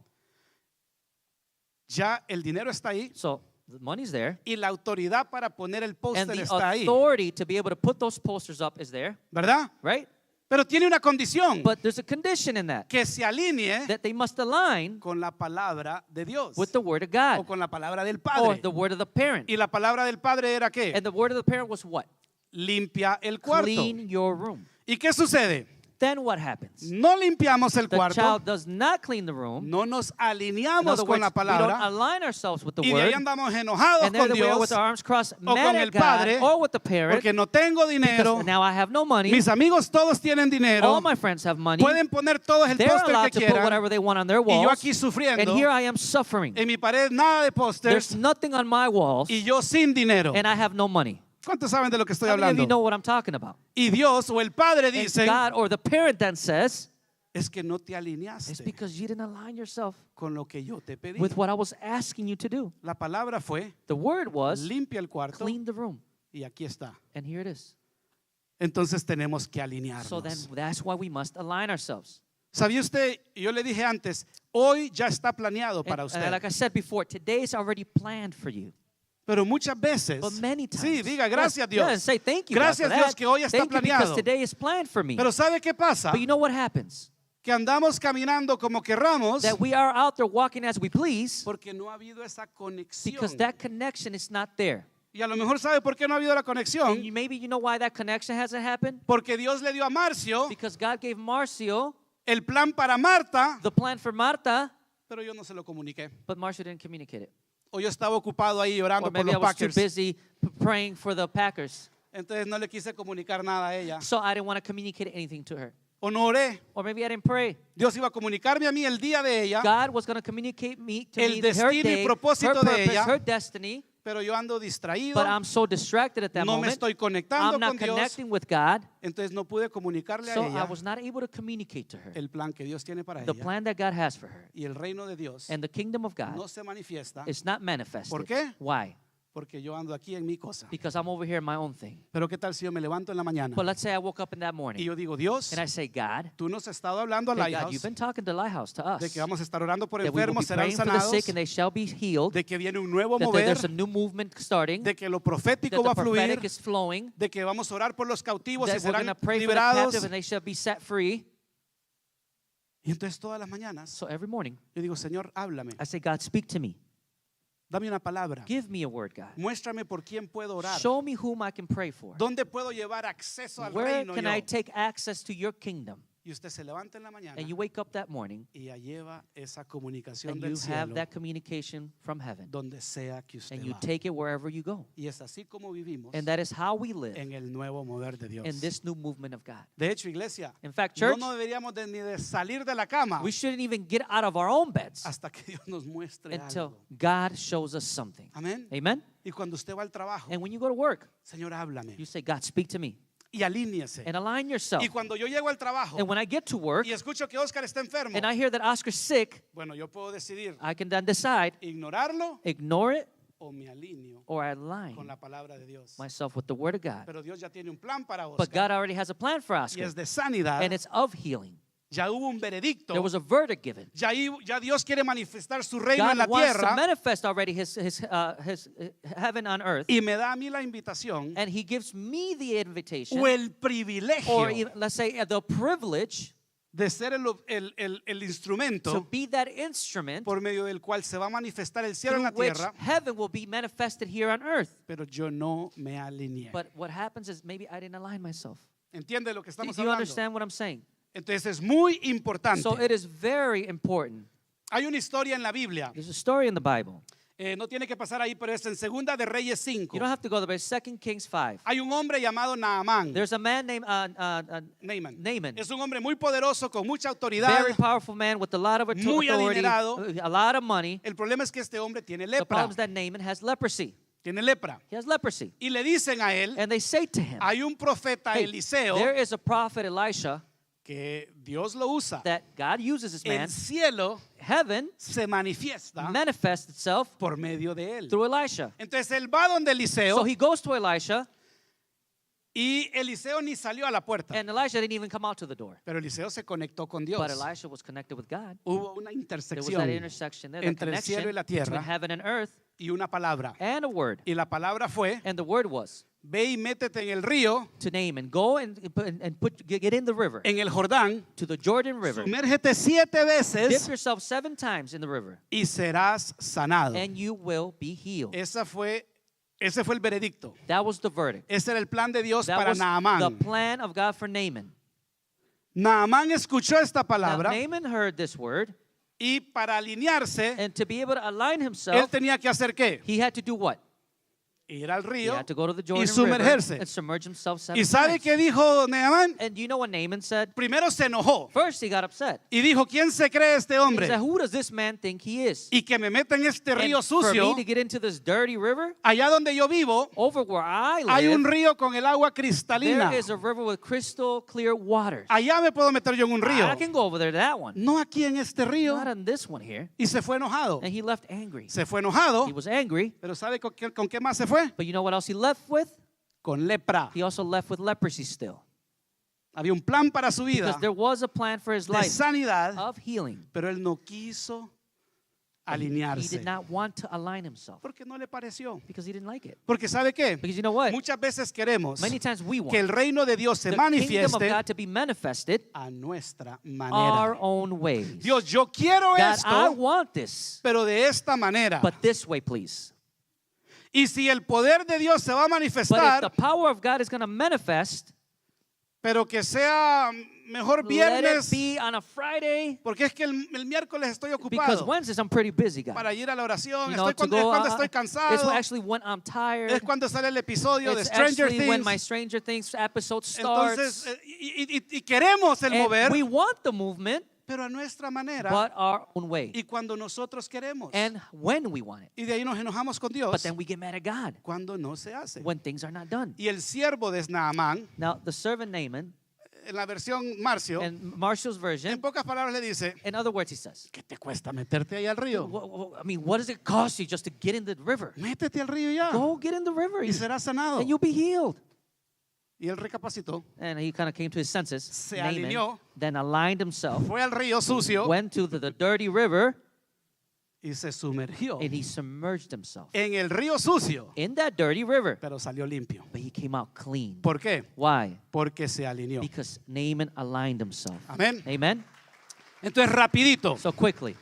Speaker 1: Ya el dinero está ahí
Speaker 3: So the money's there,
Speaker 1: y la autoridad para poner el
Speaker 3: and
Speaker 1: póster
Speaker 3: the
Speaker 1: está ahí,
Speaker 3: authority to be able to put those posters up is there,
Speaker 1: ¿verdad?
Speaker 3: right?
Speaker 1: Pero tiene una condición,
Speaker 3: But there's a condition in that,
Speaker 1: que se alinee
Speaker 3: that they must align
Speaker 1: con la palabra de Dios
Speaker 3: with the word of
Speaker 1: o
Speaker 3: God
Speaker 1: con la palabra del
Speaker 3: or
Speaker 1: Padre.
Speaker 3: the word of the parent.
Speaker 1: Y la palabra del Padre era ¿qué?
Speaker 3: And the word of the parent was what?
Speaker 1: Limpia el cuarto.
Speaker 3: Clean your room.
Speaker 1: ¿Y qué sucede?
Speaker 3: Then what happens?
Speaker 1: No limpiamos el
Speaker 3: The
Speaker 1: cuarto,
Speaker 3: child does not clean the room.
Speaker 1: no nos
Speaker 3: In
Speaker 1: alineamos
Speaker 3: other
Speaker 1: con
Speaker 3: words,
Speaker 1: la
Speaker 3: we don't
Speaker 1: palabra
Speaker 3: align ourselves with the
Speaker 1: y de ahí
Speaker 3: word.
Speaker 1: andamos enojados
Speaker 3: And there
Speaker 1: con
Speaker 3: we are
Speaker 1: Dios
Speaker 3: with our arms crossed,
Speaker 1: o
Speaker 3: mad
Speaker 1: con
Speaker 3: at
Speaker 1: el
Speaker 3: God
Speaker 1: Padre
Speaker 3: or with the parent,
Speaker 1: porque no tengo dinero.
Speaker 3: because now I have no money.
Speaker 1: Mis amigos todos tienen dinero.
Speaker 3: All my friends have money.
Speaker 1: Pueden poner todos el
Speaker 3: They're
Speaker 1: póster
Speaker 3: allowed
Speaker 1: que
Speaker 3: to put
Speaker 1: quieran.
Speaker 3: whatever they want on their
Speaker 1: Y yo
Speaker 3: walls.
Speaker 1: aquí
Speaker 3: And
Speaker 1: sufriendo.
Speaker 3: here I am suffering.
Speaker 1: En mi pared nada de
Speaker 3: There's
Speaker 1: pósters
Speaker 3: nothing on my walls,
Speaker 1: y yo sin dinero.
Speaker 3: and I have no money.
Speaker 1: ¿Cuántos saben de lo que estoy
Speaker 3: How many of you
Speaker 1: hablando?
Speaker 3: know what I'm talking about?
Speaker 1: Y Dios o el Padre
Speaker 3: And
Speaker 1: dicen,
Speaker 3: God or the parent then says,
Speaker 1: es que no te
Speaker 3: it's
Speaker 1: alineaste
Speaker 3: because you didn't align yourself
Speaker 1: con lo que yo te pedí.
Speaker 3: with what I was asking you to do.
Speaker 1: La palabra fue,
Speaker 3: The word was,
Speaker 1: limpia el cuarto
Speaker 3: clean the room.
Speaker 1: y aquí está.
Speaker 3: And here it is.
Speaker 1: Entonces tenemos que
Speaker 3: So then
Speaker 1: alinearnos.
Speaker 3: that's why we must align ourselves.
Speaker 1: ¿Sabía usted? Yo le dije antes, hoy ya está planeado para
Speaker 3: And
Speaker 1: usted.
Speaker 3: like I said before, today is already planned for you.
Speaker 1: Pero muchas veces,
Speaker 3: But many times.
Speaker 1: sí, diga gracias
Speaker 3: Yes,
Speaker 1: Dios.
Speaker 3: yeah, and say thank you, God,
Speaker 1: Gracias
Speaker 3: for
Speaker 1: Dios
Speaker 3: that.
Speaker 1: que hoy está
Speaker 3: Thank you because
Speaker 1: planeado.
Speaker 3: today is planned for me.
Speaker 1: Pero ¿sabe qué pasa?
Speaker 3: But you know what happens?
Speaker 1: Que andamos caminando como querramos
Speaker 3: That we are out there walking as we please
Speaker 1: porque no ha habido esa conexión.
Speaker 3: because that connection is not there.
Speaker 1: Y a lo mejor sabe por qué no ha habido la conexión.
Speaker 3: And maybe you know why that connection hasn't happened?
Speaker 1: Porque Dios le dio a Marcio
Speaker 3: Because God gave Marcio
Speaker 1: el plan para Marta,
Speaker 3: the plan for Marta,
Speaker 1: pero yo no se lo comuniqué.
Speaker 3: but Marcio didn't communicate it.
Speaker 1: o yo estaba ocupado ahí orando
Speaker 3: or
Speaker 1: por
Speaker 3: maybe I
Speaker 1: los
Speaker 3: was too
Speaker 1: Packers.
Speaker 3: busy praying for the Packers.
Speaker 1: Entonces no le quise comunicar nada a ella.
Speaker 3: So I didn't want to communicate anything to her.
Speaker 1: O no oré.
Speaker 3: Or maybe I didn't pray.
Speaker 1: Dios iba a comunicarme a mí el día de ella,
Speaker 3: God was going to communicate to
Speaker 1: El
Speaker 3: me her
Speaker 1: destino y
Speaker 3: day, her
Speaker 1: propósito de
Speaker 3: purpose,
Speaker 1: ella.
Speaker 3: her destiny.
Speaker 1: pero yo ando distraído,
Speaker 3: But I'm so distracted at that
Speaker 1: no me
Speaker 3: moment.
Speaker 1: estoy conectando
Speaker 3: I'm not
Speaker 1: con Dios,
Speaker 3: connecting with God.
Speaker 1: entonces no pude comunicarle
Speaker 3: So
Speaker 1: a
Speaker 3: I
Speaker 1: ella
Speaker 3: was not able to communicate to her
Speaker 1: el plan que Dios tiene para
Speaker 3: the
Speaker 1: ella.
Speaker 3: plan that God has for her.
Speaker 1: Y el reino de Dios
Speaker 3: And the kingdom of God
Speaker 1: no se manifiesta
Speaker 3: is not manifested.
Speaker 1: ¿Por qué?
Speaker 3: Why?
Speaker 1: porque yo ando aquí en mi cosa.
Speaker 3: Because I'm over here in my own thing.
Speaker 1: Pero qué tal si yo me levanto en la mañana
Speaker 3: But let's say I woke up in that
Speaker 1: y
Speaker 3: morning
Speaker 1: yo digo, Dios,
Speaker 3: and I say, God,
Speaker 1: tú nos has estado hablando a
Speaker 3: hey, God, you've
Speaker 1: Lighthouse
Speaker 3: been talking to Lighthouse, to us,
Speaker 1: de que vamos a estar orando por
Speaker 3: that we will
Speaker 1: enfermos,
Speaker 3: be
Speaker 1: serán
Speaker 3: praying for the
Speaker 1: sanados,
Speaker 3: sick and they shall be healed,
Speaker 1: de que viene un nuevo
Speaker 3: that
Speaker 1: mover,
Speaker 3: there's a new movement starting,
Speaker 1: de que lo
Speaker 3: that
Speaker 1: profético va
Speaker 3: the
Speaker 1: a fluir,
Speaker 3: prophetic is flowing,
Speaker 1: de que vamos a orar por los cautivos y
Speaker 3: that we're going
Speaker 1: serán
Speaker 3: to pray for the
Speaker 1: liberados.
Speaker 3: captive and they shall be set free.
Speaker 1: Y entonces todas las mañanas
Speaker 3: So every morning,
Speaker 1: yo digo, Señor, háblame,
Speaker 3: I say, God, speak to me.
Speaker 1: dame una palabra,
Speaker 3: Give me a word, God.
Speaker 1: muéstrame por quién puedo orar,
Speaker 3: Show me whom I can pray for.
Speaker 1: dónde puedo llevar acceso al
Speaker 3: Where
Speaker 1: reino
Speaker 3: can
Speaker 1: yo.
Speaker 3: I take access to your kingdom?
Speaker 1: Y usted se levanta en la mañana
Speaker 3: And you wake up that morning
Speaker 1: y ya lleva esa comunicación
Speaker 3: and
Speaker 1: del
Speaker 3: you have
Speaker 1: cielo
Speaker 3: that communication from heaven.
Speaker 1: donde sea que usted
Speaker 3: And you
Speaker 1: va.
Speaker 3: take it wherever you go.
Speaker 1: Y es así como vivimos
Speaker 3: And that is how we live
Speaker 1: en el nuevo mover de Dios.
Speaker 3: in this new movement of God.
Speaker 1: De hecho, iglesia,
Speaker 3: In fact, church,
Speaker 1: no deberíamos ni de salir de la cama
Speaker 3: we shouldn't even get out of our own beds
Speaker 1: hasta que Dios nos muestre
Speaker 3: until
Speaker 1: algo.
Speaker 3: God shows us something.
Speaker 1: Amén.
Speaker 3: Amen?
Speaker 1: Y cuando usted va al trabajo,
Speaker 3: And when you go to work,
Speaker 1: Señor, háblame
Speaker 3: you say, God, speak to me.
Speaker 1: y alíñese.
Speaker 3: And align yourself.
Speaker 1: Y cuando yo llego al trabajo
Speaker 3: And when I get to work
Speaker 1: y escucho que Oscar está enfermo,
Speaker 3: and I hear that Oscar's sick,
Speaker 1: bueno, yo puedo decidir
Speaker 3: I can then decide,
Speaker 1: ignorarlo
Speaker 3: ignore it
Speaker 1: o me alineo
Speaker 3: or I
Speaker 1: con
Speaker 3: align
Speaker 1: la palabra de Dios.
Speaker 3: myself with the word of God.
Speaker 1: Pero Dios ya tiene un plan para
Speaker 3: But
Speaker 1: Oscar
Speaker 3: God already has a plan for
Speaker 1: y
Speaker 3: Oscar.
Speaker 1: es de sanidad.
Speaker 3: And it's of healing.
Speaker 1: Ya hubo un veredicto.
Speaker 3: There was a verdict given.
Speaker 1: Ya Dios quiere manifestar su reino en
Speaker 3: God
Speaker 1: la
Speaker 3: wants to
Speaker 1: tierra
Speaker 3: manifest already his heaven on earth.
Speaker 1: y me da a mí la invitación
Speaker 3: And he gives me the invitation,
Speaker 1: o el
Speaker 3: or
Speaker 1: privilegio
Speaker 3: even, let's say the privilege,
Speaker 1: de ser el
Speaker 3: to
Speaker 1: instrumento
Speaker 3: be that instrument
Speaker 1: por medio del cual se va a manifestar el cielo en
Speaker 3: through
Speaker 1: la
Speaker 3: which
Speaker 1: tierra,
Speaker 3: heaven will be manifested here on earth.
Speaker 1: pero yo no me alineé.
Speaker 3: But what happens is maybe I didn't align myself.
Speaker 1: ¿Entiende lo que
Speaker 3: Do
Speaker 1: estamos
Speaker 3: you
Speaker 1: hablando?
Speaker 3: understand what I'm saying?
Speaker 1: Entonces es muy importante.
Speaker 3: So it is very important.
Speaker 1: Hay una historia en la Biblia.
Speaker 3: There's a story in the Bible.
Speaker 1: No tiene que pasar ahí, pero es en Segunda de Reyes 5.
Speaker 3: You don't have to go there, but it's 2 Kings 5.
Speaker 1: Hay un hombre llamado Naamán.
Speaker 3: There's a man named
Speaker 1: Naaman.
Speaker 3: Naaman.
Speaker 1: Es un hombre muy poderoso, con mucha autoridad.
Speaker 3: Very powerful man with a lot of
Speaker 1: Muy
Speaker 3: authority,
Speaker 1: adinerado.
Speaker 3: a lot of money.
Speaker 1: El problema es que este hombre tiene
Speaker 3: The
Speaker 1: lepra.
Speaker 3: problem is that Naaman has leprosy.
Speaker 1: Tiene lepra.
Speaker 3: He has leprosy.
Speaker 1: Y le dicen a él,
Speaker 3: And they say to him,
Speaker 1: hay un profeta
Speaker 3: hey,
Speaker 1: Eliseo
Speaker 3: there is a prophet Elisha
Speaker 1: que Dios lo usa.
Speaker 3: that God uses this man.
Speaker 1: El cielo
Speaker 3: Heaven
Speaker 1: se manifiesta
Speaker 3: manifests itself
Speaker 1: por medio de él.
Speaker 3: through Elisha.
Speaker 1: Entonces él va donde Eliseo
Speaker 3: So he goes to Elisha,
Speaker 1: y Eliseo ni salió a la puerta.
Speaker 3: and Elisha didn't even come out to the door.
Speaker 1: Pero Eliseo se conectó con Dios.
Speaker 3: But Elisha was connected with God.
Speaker 1: Hubo una
Speaker 3: There was
Speaker 1: intersección
Speaker 3: that intersection there, that
Speaker 1: entre el cielo
Speaker 3: connection
Speaker 1: y la
Speaker 3: between
Speaker 1: tierra
Speaker 3: heaven and earth,
Speaker 1: y una palabra.
Speaker 3: and a word.
Speaker 1: Y la palabra fue,
Speaker 3: And the word was
Speaker 1: ve y métete en el río,
Speaker 3: to Naaman, go and get in the river,
Speaker 1: en el Jordán,
Speaker 3: to the Jordan River.
Speaker 1: sumérgete 7
Speaker 3: Dip
Speaker 1: veces
Speaker 3: yourself 7 times in the river,
Speaker 1: y serás sanado.
Speaker 3: and you will be healed.
Speaker 1: Ese fue el veredicto.
Speaker 3: That was the verdict.
Speaker 1: Ese era el plan de Dios
Speaker 3: That
Speaker 1: para
Speaker 3: was the
Speaker 1: Naamán.
Speaker 3: plan of God for Naaman.
Speaker 1: Naamán escuchó esta
Speaker 3: Now,
Speaker 1: palabra
Speaker 3: Naaman heard this word,
Speaker 1: y para alinearse,
Speaker 3: and to be able to align
Speaker 1: él
Speaker 3: himself,
Speaker 1: tenía que hacer ¿qué?
Speaker 3: he had to do what?
Speaker 1: Ir al
Speaker 3: He
Speaker 1: río
Speaker 3: had to go to the
Speaker 1: y
Speaker 3: Jordan River
Speaker 1: sumergerse.
Speaker 3: and submerge himself 7
Speaker 1: ¿Y sabe
Speaker 3: times.
Speaker 1: qué dijo Naamán?
Speaker 3: And do you know what Naaman said?
Speaker 1: Primero se enojó
Speaker 3: First, he got upset.
Speaker 1: y dijo, ¿quién se cree este
Speaker 3: He
Speaker 1: hombre?
Speaker 3: said, who does this man think he is?
Speaker 1: Y que me meta en este río
Speaker 3: And for
Speaker 1: sucio.
Speaker 3: me to get into this dirty river,
Speaker 1: Allá donde yo vivo,
Speaker 3: over where I
Speaker 1: hay un
Speaker 3: live,
Speaker 1: río con el agua cristalina.
Speaker 3: there is a river with crystal clear waters.
Speaker 1: Allá me puedo meter yo en un río.
Speaker 3: I can go over there to that one.
Speaker 1: No aquí en este río.
Speaker 3: Not on this one here.
Speaker 1: Y se fue enojado.
Speaker 3: And he left angry.
Speaker 1: Se fue enojado.
Speaker 3: He was angry,
Speaker 1: Pero ¿sabe con qué más se fue?
Speaker 3: but you know what else he left with?
Speaker 1: Con lepra.
Speaker 3: He also left with leprosy still.
Speaker 1: Había un plan para su vida
Speaker 3: Because there was a plan for his
Speaker 1: de
Speaker 3: life
Speaker 1: sanidad,
Speaker 3: of healing.
Speaker 1: pero él no quiso
Speaker 3: He
Speaker 1: alinearse.
Speaker 3: did not want to align himself
Speaker 1: Porque no le pareció.
Speaker 3: because he didn't like it.
Speaker 1: Porque ¿sabe qué?
Speaker 3: Because you know what?
Speaker 1: Muchas veces queremos
Speaker 3: Many times we
Speaker 1: que el
Speaker 3: want
Speaker 1: reino de Dios se
Speaker 3: the kingdom of
Speaker 1: manifieste
Speaker 3: God to be manifested
Speaker 1: a nuestra
Speaker 3: our
Speaker 1: manera.
Speaker 3: own ways.
Speaker 1: Dios, yo quiero
Speaker 3: God, I
Speaker 1: esto,
Speaker 3: want this,
Speaker 1: pero de esta manera.
Speaker 3: but this way, please.
Speaker 1: Y si el poder de Dios se va a
Speaker 3: But if
Speaker 1: manifestar,
Speaker 3: the power of God is going to manifest,
Speaker 1: pero que sea mejor
Speaker 3: Let it
Speaker 1: viernes,
Speaker 3: be on a Friday.
Speaker 1: porque es que el miércoles estoy
Speaker 3: Because
Speaker 1: ocupado
Speaker 3: Wednesdays I'm pretty busy, guys.
Speaker 1: para ir a la oración.
Speaker 3: You know,
Speaker 1: Es
Speaker 3: to
Speaker 1: cuando
Speaker 3: go,
Speaker 1: estoy
Speaker 3: it's
Speaker 1: cansado.
Speaker 3: actually when I'm tired.
Speaker 1: Es cuando sale el episodio de
Speaker 3: It's
Speaker 1: Stranger
Speaker 3: actually when
Speaker 1: Things.
Speaker 3: my Stranger Things episode
Speaker 1: Entonces,
Speaker 3: starts.
Speaker 1: y queremos el
Speaker 3: And
Speaker 1: mover,
Speaker 3: we want the movement,
Speaker 1: pero a nuestra manera
Speaker 3: but our own way.
Speaker 1: y cuando nosotros queremos.
Speaker 3: And when we want it.
Speaker 1: Y de ahí nos enojamos con Dios
Speaker 3: But then we get mad at God
Speaker 1: cuando no se hace.
Speaker 3: when things are not done.
Speaker 1: Y el siervo de Naamán,
Speaker 3: Now, the servant Naaman,
Speaker 1: en la versión Marcio,
Speaker 3: in Marshall's
Speaker 1: en
Speaker 3: version,
Speaker 1: pocas palabras le dice,
Speaker 3: in other words, he says,
Speaker 1: ¿qué te cuesta meterte ahí al río?
Speaker 3: I mean, what does it cost you just to get in the river?
Speaker 1: Métete al río ya
Speaker 3: Go get in the river
Speaker 1: y serás sanado.
Speaker 3: and you'll be healed.
Speaker 1: Y él recapacitó,
Speaker 3: And he kind of came to his senses.
Speaker 1: Se
Speaker 3: Naaman
Speaker 1: alineó.
Speaker 3: then aligned himself,
Speaker 1: fue al río sucio
Speaker 3: went to the dirty river,
Speaker 1: y se sumergió
Speaker 3: and he submerged himself
Speaker 1: en el río sucio,
Speaker 3: in that dirty river.
Speaker 1: pero salió limpio.
Speaker 3: But he came out clean.
Speaker 1: ¿Por qué?
Speaker 3: Why?
Speaker 1: Porque se alineó.
Speaker 3: Because Naaman aligned himself.
Speaker 1: Amén.
Speaker 3: Amen?
Speaker 1: Entonces, rapidito,
Speaker 3: So quickly,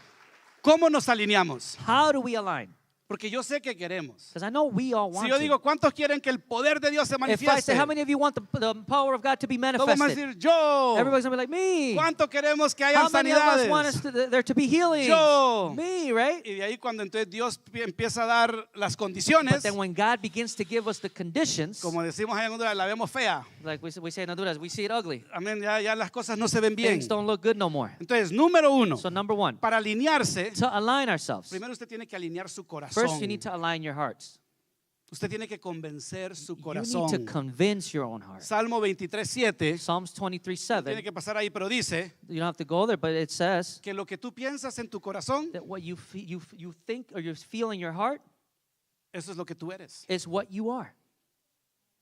Speaker 1: ¿cómo nos alineamos?
Speaker 3: how do we align?
Speaker 1: Porque yo sé que queremos.
Speaker 3: Because I know we all want
Speaker 1: Si yo
Speaker 3: to.
Speaker 1: digo, ¿cuántos quieren que el poder de Dios se
Speaker 3: If I
Speaker 1: manifieste?
Speaker 3: say, how many of you want the power of God to be
Speaker 1: Todos vamos a
Speaker 3: manifested?
Speaker 1: decir, yo.
Speaker 3: Everybody's going to be like, me.
Speaker 1: ¿Cuánto queremos que hayan
Speaker 3: How many of us want
Speaker 1: sanidades?
Speaker 3: us there to be healing?
Speaker 1: Yo.
Speaker 3: Me, right?
Speaker 1: Y de ahí cuando entonces Dios empieza a dar las
Speaker 3: But
Speaker 1: condiciones,
Speaker 3: then when God begins to give us the conditions,
Speaker 1: como decimos allá en Honduras, la vemos fea.
Speaker 3: like we say in Honduras, we see it ugly.
Speaker 1: Amén, ya las cosas no se ven bien.
Speaker 3: Things don't look good no more.
Speaker 1: Entonces, número uno,
Speaker 3: So number one,
Speaker 1: para alinearse,
Speaker 3: to align ourselves,
Speaker 1: primero usted tiene que alinear su
Speaker 3: first
Speaker 1: corazón.
Speaker 3: you need to align your hearts.
Speaker 1: Usted tiene que convencer su
Speaker 3: You need
Speaker 1: corazón.
Speaker 3: to convince your own heart.
Speaker 1: Salmo 23:7,
Speaker 3: Psalms
Speaker 1: tiene
Speaker 3: 23:7.
Speaker 1: que pasar ahí, pero dice
Speaker 3: You don't have to go there, but it says
Speaker 1: que lo que tú piensas en tu corazón,
Speaker 3: that what you think or you feel in your heart
Speaker 1: eso es lo que tú eres.
Speaker 3: is what you are.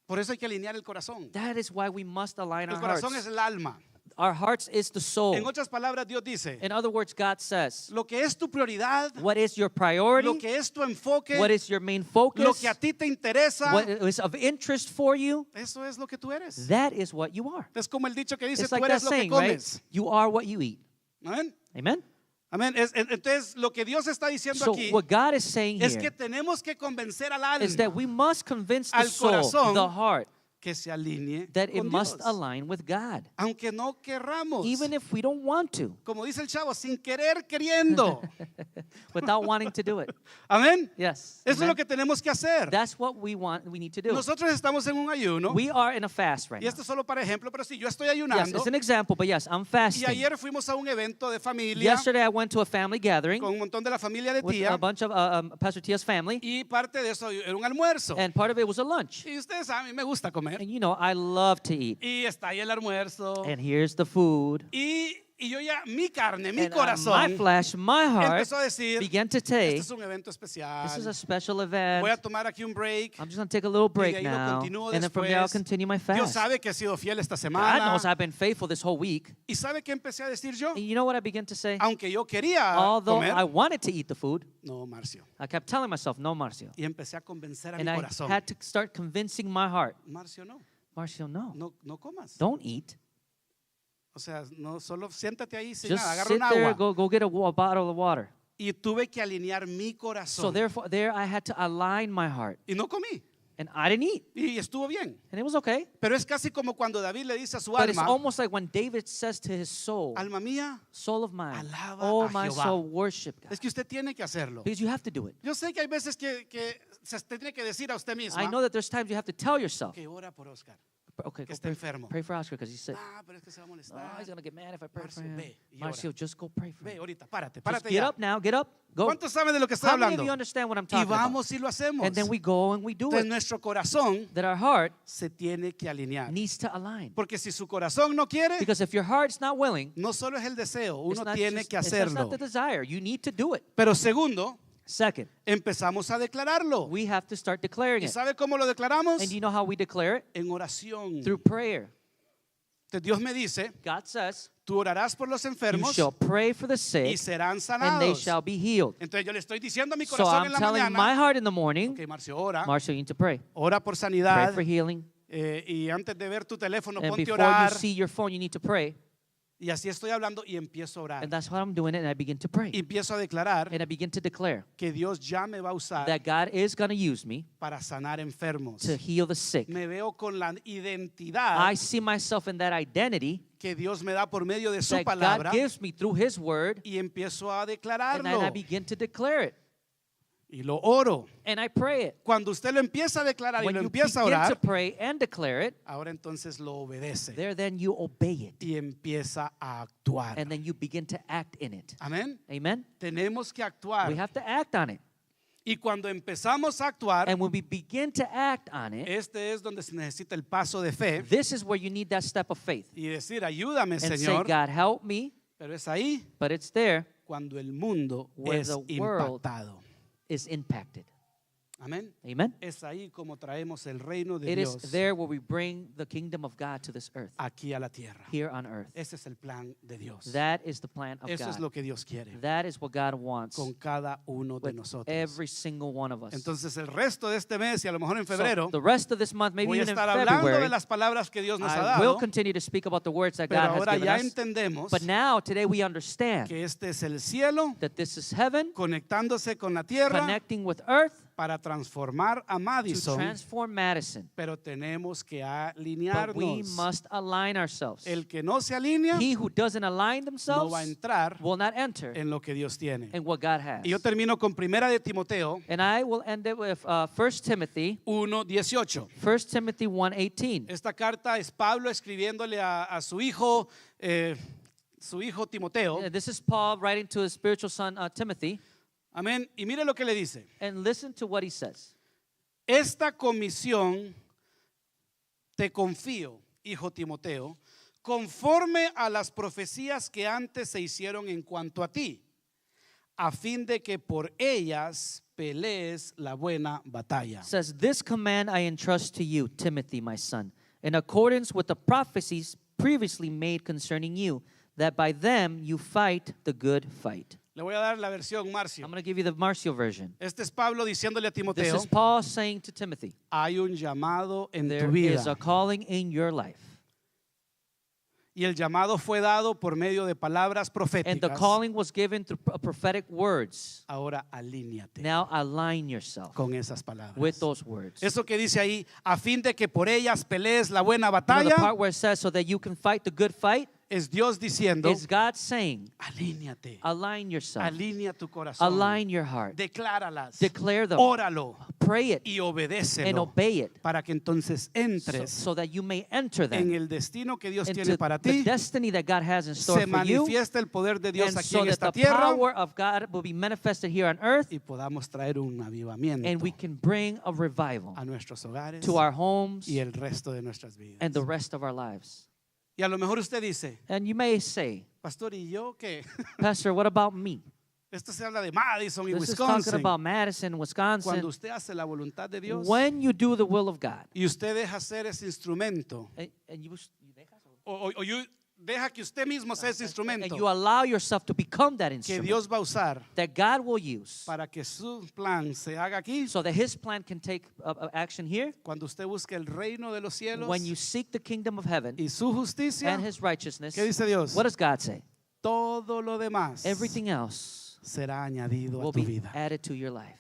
Speaker 1: Por eso hay que alinear el corazón.
Speaker 3: That is why we must align
Speaker 1: El
Speaker 3: our
Speaker 1: corazón
Speaker 3: hearts.
Speaker 1: es el alma.
Speaker 3: Our hearts is the
Speaker 1: En
Speaker 3: soul.
Speaker 1: otras palabras, Dios dice,
Speaker 3: In other words, God says,
Speaker 1: lo que es tu prioridad,
Speaker 3: what is your priority?
Speaker 1: lo que es tu enfoque,
Speaker 3: What is your main
Speaker 1: lo
Speaker 3: focus?
Speaker 1: que a ti te interesa,
Speaker 3: What is of interest for you?
Speaker 1: eso es lo que tú eres.
Speaker 3: That is what you are.
Speaker 1: Es como el dicho que dice,
Speaker 3: It's
Speaker 1: tú
Speaker 3: like that
Speaker 1: eres lo que
Speaker 3: saying, right?
Speaker 1: comes.
Speaker 3: You are what you eat.
Speaker 1: Amén.
Speaker 3: Amen?
Speaker 1: Amén. Entonces, lo que Dios está diciendo
Speaker 3: So
Speaker 1: aquí
Speaker 3: what God is saying
Speaker 1: es que
Speaker 3: here
Speaker 1: tenemos que convencer al
Speaker 3: is that
Speaker 1: alma
Speaker 3: we must convince the
Speaker 1: Al
Speaker 3: soul,
Speaker 1: corazón,
Speaker 3: the heart,
Speaker 1: que se alinee
Speaker 3: that it
Speaker 1: con
Speaker 3: must
Speaker 1: Dios.
Speaker 3: align with God.
Speaker 1: Aunque no querramos.
Speaker 3: Even if we don't want to,
Speaker 1: Como dice el chavo, sin querer, queriendo.
Speaker 3: without wanting to do it.
Speaker 1: Amén.
Speaker 3: Yes.
Speaker 1: Eso es
Speaker 3: Amen?
Speaker 1: lo que tenemos que hacer.
Speaker 3: That's what we need to do.
Speaker 1: Nosotros estamos en un ayuno.
Speaker 3: We are in a fast right
Speaker 1: Y
Speaker 3: now.
Speaker 1: esto es solo para ejemplo, pero si yo estoy
Speaker 3: Yes,
Speaker 1: ayunando.
Speaker 3: it's an example, but yes, I'm
Speaker 1: Y
Speaker 3: fasting.
Speaker 1: ayer fuimos a un evento de familia
Speaker 3: Yesterday I went to a family gathering
Speaker 1: con un montón de la familia de
Speaker 3: with
Speaker 1: tía.
Speaker 3: a bunch of Pastor Tia's family,
Speaker 1: Y parte de eso era un almuerzo.
Speaker 3: and part of it was a lunch.
Speaker 1: Y ustedes saben, a mí me gusta comer.
Speaker 3: And you know, I love to eat.
Speaker 1: Y está ahí el almuerzo.
Speaker 3: And here's the food.
Speaker 1: Y yo ya, mi carne, mi
Speaker 3: And my
Speaker 1: corazón,
Speaker 3: flesh, my heart
Speaker 1: empezó a decir,
Speaker 3: began to
Speaker 1: este
Speaker 3: take,
Speaker 1: es un evento especial.
Speaker 3: this is a special event.
Speaker 1: Voy a tomar aquí un break.
Speaker 3: I'm just going to take a little
Speaker 1: Y de
Speaker 3: break
Speaker 1: ahí lo
Speaker 3: now.
Speaker 1: continúo
Speaker 3: And then from there I'll
Speaker 1: después.
Speaker 3: continue my
Speaker 1: Dios
Speaker 3: fast.
Speaker 1: sabe que he sido fiel esta
Speaker 3: God
Speaker 1: semana.
Speaker 3: knows I've been faithful this whole week.
Speaker 1: ¿Y sabe qué empecé a decir yo?
Speaker 3: And you know what I began to say?
Speaker 1: Aunque yo quería
Speaker 3: Although
Speaker 1: comer.
Speaker 3: I wanted to eat the food,
Speaker 1: No, Marcio.
Speaker 3: I kept telling myself, no, Marcio.
Speaker 1: Y empecé a convencer a
Speaker 3: And
Speaker 1: mi
Speaker 3: I
Speaker 1: corazón.
Speaker 3: had to start convincing my heart,
Speaker 1: Marcio, no.
Speaker 3: Marcio, no,
Speaker 1: No comas.
Speaker 3: don't eat.
Speaker 1: O sea, no solo siéntate ahí sin
Speaker 3: Just
Speaker 1: nada, agarra
Speaker 3: sit
Speaker 1: un
Speaker 3: there,
Speaker 1: agua.
Speaker 3: go get a bottle of water.
Speaker 1: Y tuve que alinear mi
Speaker 3: So
Speaker 1: corazón.
Speaker 3: therefore, there I had to align my heart.
Speaker 1: Y no comí.
Speaker 3: And I didn't eat.
Speaker 1: Y estuvo bien.
Speaker 3: And it was okay.
Speaker 1: Pero es casi como cuando David le dice a su
Speaker 3: But it's
Speaker 1: alma,
Speaker 3: almost like when David says to his soul,
Speaker 1: alma mía,
Speaker 3: soul of mine,
Speaker 1: alaba
Speaker 3: oh
Speaker 1: a
Speaker 3: my
Speaker 1: Jehová.
Speaker 3: soul, worship God.
Speaker 1: es que usted tiene que hacerlo.
Speaker 3: Because you have to do it.
Speaker 1: Yo sé que hay veces que se tiene que decir a usted misma
Speaker 3: I know that there's times you have to tell yourself,
Speaker 1: que ora por Oscar,
Speaker 3: okay,
Speaker 1: que
Speaker 3: go
Speaker 1: está enfermo.
Speaker 3: pray for Oscar because he's sick.
Speaker 1: Ah, pero es que se va a
Speaker 3: Oh,
Speaker 1: molestar.
Speaker 3: he's going to get mad if I pray for
Speaker 1: Marcio,
Speaker 3: him.
Speaker 1: ve y ora.
Speaker 3: Marcio, just go pray for
Speaker 1: Ve,
Speaker 3: him.
Speaker 1: ahorita, párate,
Speaker 3: Just
Speaker 1: párate
Speaker 3: get
Speaker 1: ya.
Speaker 3: up now, get up, go.
Speaker 1: ¿Cuántos saben de lo que estoy
Speaker 3: How many
Speaker 1: hablando?
Speaker 3: of you understand what I'm
Speaker 1: Y
Speaker 3: talking about?
Speaker 1: vamos y lo hacemos.
Speaker 3: And then we go and we do
Speaker 1: Entonces
Speaker 3: it.
Speaker 1: nuestro corazón
Speaker 3: That our heart
Speaker 1: se tiene que alinear.
Speaker 3: needs to align.
Speaker 1: Porque si su corazón no quiere,
Speaker 3: Because if your heart's not willing,
Speaker 1: no solo es el deseo,
Speaker 3: it's
Speaker 1: uno
Speaker 3: not,
Speaker 1: tiene
Speaker 3: just,
Speaker 1: que
Speaker 3: it's just
Speaker 1: hacerlo.
Speaker 3: not the desire. You need to do it.
Speaker 1: Pero segundo,
Speaker 3: Second,
Speaker 1: empezamos a declararlo.
Speaker 3: we have to start declaring
Speaker 1: ¿Y
Speaker 3: it.
Speaker 1: sabe cómo lo declaramos?
Speaker 3: And do you know how we declare it?
Speaker 1: En oración.
Speaker 3: Through prayer.
Speaker 1: Entonces Dios me dice,
Speaker 3: God says,
Speaker 1: tú orarás por los
Speaker 3: you
Speaker 1: enfermos
Speaker 3: shall pray for the
Speaker 1: y
Speaker 3: sick,
Speaker 1: serán
Speaker 3: and they
Speaker 1: sanados.
Speaker 3: shall be healed.
Speaker 1: Entonces yo le estoy diciendo a mi
Speaker 3: So
Speaker 1: corazón
Speaker 3: I'm
Speaker 1: en la
Speaker 3: telling my
Speaker 1: mañana,
Speaker 3: heart in the morning,
Speaker 1: ok, Marcio, ora,
Speaker 3: Marshall, you need to pray.
Speaker 1: ora por
Speaker 3: Pray
Speaker 1: sanidad,
Speaker 3: for healing.
Speaker 1: y antes de ver tu teléfono,
Speaker 3: And
Speaker 1: ponte a
Speaker 3: before you
Speaker 1: orar,
Speaker 3: see your phone, you need to pray.
Speaker 1: y así estoy hablando y empiezo a orar.
Speaker 3: And that's what I'm doing, and I begin to pray.
Speaker 1: Y empiezo a declarar
Speaker 3: And I begin to declare
Speaker 1: que Dios ya me va a usar
Speaker 3: that God is going to use me
Speaker 1: para sanar enfermos.
Speaker 3: to heal the sick.
Speaker 1: Me veo con la identidad
Speaker 3: I see myself in that identity
Speaker 1: que Dios me da por medio de su
Speaker 3: that
Speaker 1: palabra
Speaker 3: God gives me through His Word,
Speaker 1: y empiezo a
Speaker 3: and then
Speaker 1: declararlo
Speaker 3: I begin to declare it,
Speaker 1: y lo oro.
Speaker 3: and I pray it.
Speaker 1: Cuando usted lo empieza a declarar y
Speaker 3: When
Speaker 1: lo
Speaker 3: you
Speaker 1: empieza a
Speaker 3: begin to
Speaker 1: orar,
Speaker 3: pray and declare it,
Speaker 1: ahora entonces lo obedece
Speaker 3: there then you obey it,
Speaker 1: y empieza a actuar.
Speaker 3: and then you begin to act in it.
Speaker 1: Amén.
Speaker 3: Amen?
Speaker 1: Tenemos que
Speaker 3: We
Speaker 1: actuar.
Speaker 3: have to act on it.
Speaker 1: Y cuando empezamos a actuar,
Speaker 3: And when we begin to act on it,
Speaker 1: este es donde se necesita el paso de fe
Speaker 3: this is where you need that step of faith.
Speaker 1: y decir, ayúdame,
Speaker 3: And say,
Speaker 1: Señor.
Speaker 3: God, help me.
Speaker 1: Pero es ahí
Speaker 3: But it's there,
Speaker 1: cuando el mundo
Speaker 3: Where
Speaker 1: es
Speaker 3: the world
Speaker 1: impactado.
Speaker 3: is impacted.
Speaker 1: Amén.
Speaker 3: Amen?
Speaker 1: Es ahí como traemos el reino de
Speaker 3: It is
Speaker 1: Dios
Speaker 3: there where we bring the kingdom of God to this earth,
Speaker 1: aquí a la tierra.
Speaker 3: here on earth.
Speaker 1: Ese es el plan de Dios.
Speaker 3: That is the plan of
Speaker 1: Eso es
Speaker 3: God.
Speaker 1: lo que Dios quiere
Speaker 3: That is what God wants
Speaker 1: con cada uno de
Speaker 3: with
Speaker 1: nosotros.
Speaker 3: every single one of us.
Speaker 1: Entonces el resto de este mes y a lo mejor en
Speaker 3: So
Speaker 1: febrero
Speaker 3: the rest of this month, maybe
Speaker 1: voy a
Speaker 3: even in
Speaker 1: estar hablando de
Speaker 3: February,
Speaker 1: las palabras que Dios nos ha
Speaker 3: I will
Speaker 1: dado,
Speaker 3: continue to speak about the words that
Speaker 1: pero
Speaker 3: God has
Speaker 1: ahora
Speaker 3: given
Speaker 1: ya
Speaker 3: us.
Speaker 1: entendemos
Speaker 3: But now, today, we understand
Speaker 1: que este es el cielo
Speaker 3: that this is heaven
Speaker 1: conectándose con la tierra
Speaker 3: connecting with earth
Speaker 1: para transformar a
Speaker 3: to
Speaker 1: Madison,
Speaker 3: transform Madison.
Speaker 1: pero tenemos que
Speaker 3: But we
Speaker 1: alinearnos.
Speaker 3: must align ourselves.
Speaker 1: El que no se alinea
Speaker 3: He who doesn't align
Speaker 1: no
Speaker 3: themselves
Speaker 1: va a entrar
Speaker 3: will not enter
Speaker 1: en lo que Dios tiene.
Speaker 3: in what God has.
Speaker 1: Y yo termino con Primera de Timoteo
Speaker 3: And I will end it with 1 Timothy
Speaker 1: 1:18.
Speaker 3: 1 Timothy 1:18.
Speaker 1: Esta carta es Pablo escribiéndole a su hijo Timoteo.
Speaker 3: This is Paul writing to his spiritual son Timothy.
Speaker 1: Amén. Y mire lo que le dice.
Speaker 3: And listen to what he says.
Speaker 1: Esta comisión te confío, hijo Timoteo, conforme a las profecías que antes se hicieron en cuanto a ti, a fin de que por ellas pelees la buena batalla.
Speaker 3: It says, "This command I entrust to you, Timothy, my son, in accordance with the prophecies previously made concerning you, that by them you fight the good fight."
Speaker 1: Le voy a dar la versión Marcio.
Speaker 3: I'm going to give you the Marcio version.
Speaker 1: Este es Pablo diciéndole a
Speaker 3: This
Speaker 1: Timoteo,
Speaker 3: is Paul saying to Timothy,
Speaker 1: hay un llamado en
Speaker 3: there
Speaker 1: tu
Speaker 3: is
Speaker 1: vida.
Speaker 3: a calling in your life.
Speaker 1: Y el llamado fue dado por medio de palabras
Speaker 3: And the
Speaker 1: proféticas.
Speaker 3: calling was given through prophetic words.
Speaker 1: Ahora alíñate
Speaker 3: Now align yourself
Speaker 1: con esas palabras.
Speaker 3: with those words.
Speaker 1: Eso que dice ahí, a fin de que por ellas pelees la buena
Speaker 3: You know, the
Speaker 1: batalla,
Speaker 3: part where it says, so that you can fight the good fight,
Speaker 1: es Dios diciendo,
Speaker 3: is God saying,
Speaker 1: alíñate,
Speaker 3: align yourself,
Speaker 1: alinea tu corazón,
Speaker 3: align your heart,
Speaker 1: decláralas,
Speaker 3: declare them,
Speaker 1: óralo
Speaker 3: pray it,
Speaker 1: y
Speaker 3: and
Speaker 1: obedécelo
Speaker 3: obey it,
Speaker 1: para que entonces entres
Speaker 3: so that you may enter
Speaker 1: en
Speaker 3: them
Speaker 1: el destino que Dios
Speaker 3: into
Speaker 1: tiene para
Speaker 3: the
Speaker 1: ti.
Speaker 3: destiny that God has in store
Speaker 1: Se
Speaker 3: for you,
Speaker 1: manifiesta el poder de Dios
Speaker 3: and
Speaker 1: aquí
Speaker 3: so
Speaker 1: en
Speaker 3: that
Speaker 1: esta
Speaker 3: the
Speaker 1: tierra
Speaker 3: power of God will be manifested here on earth,
Speaker 1: y podamos traer un avivamiento
Speaker 3: and we can bring a revival
Speaker 1: a nuestros hogares
Speaker 3: to our homes
Speaker 1: y el resto de nuestras vidas.
Speaker 3: and the rest of our lives.
Speaker 1: Y a lo mejor usted dice,
Speaker 3: And you may say,
Speaker 1: pastor, ¿y yo qué?
Speaker 3: Pastor, what about me?
Speaker 1: Esto se habla de Madison y
Speaker 3: This is talking
Speaker 1: Wisconsin.
Speaker 3: about Madison,
Speaker 1: Cuando
Speaker 3: Wisconsin.
Speaker 1: usted hace la voluntad de Dios
Speaker 3: When you do the will of God,
Speaker 1: y usted deja ser ese instrumento,
Speaker 3: and you
Speaker 1: deja que usted mismo sea ese
Speaker 3: and
Speaker 1: instrumento
Speaker 3: you allow yourself to become that
Speaker 1: que
Speaker 3: instrument
Speaker 1: Dios va a usar
Speaker 3: that God will use
Speaker 1: para que su plan se haga aquí,
Speaker 3: so that His plan can take action here.
Speaker 1: cuando usted busque el reino de los cielos
Speaker 3: When you seek the kingdom of heaven
Speaker 1: y su justicia,
Speaker 3: and His righteousness,
Speaker 1: ¿qué dice Dios?
Speaker 3: what does God say?
Speaker 1: Todo lo demás
Speaker 3: Everything else
Speaker 1: será añadido
Speaker 3: will
Speaker 1: a tu
Speaker 3: be
Speaker 1: vida.
Speaker 3: added to your life.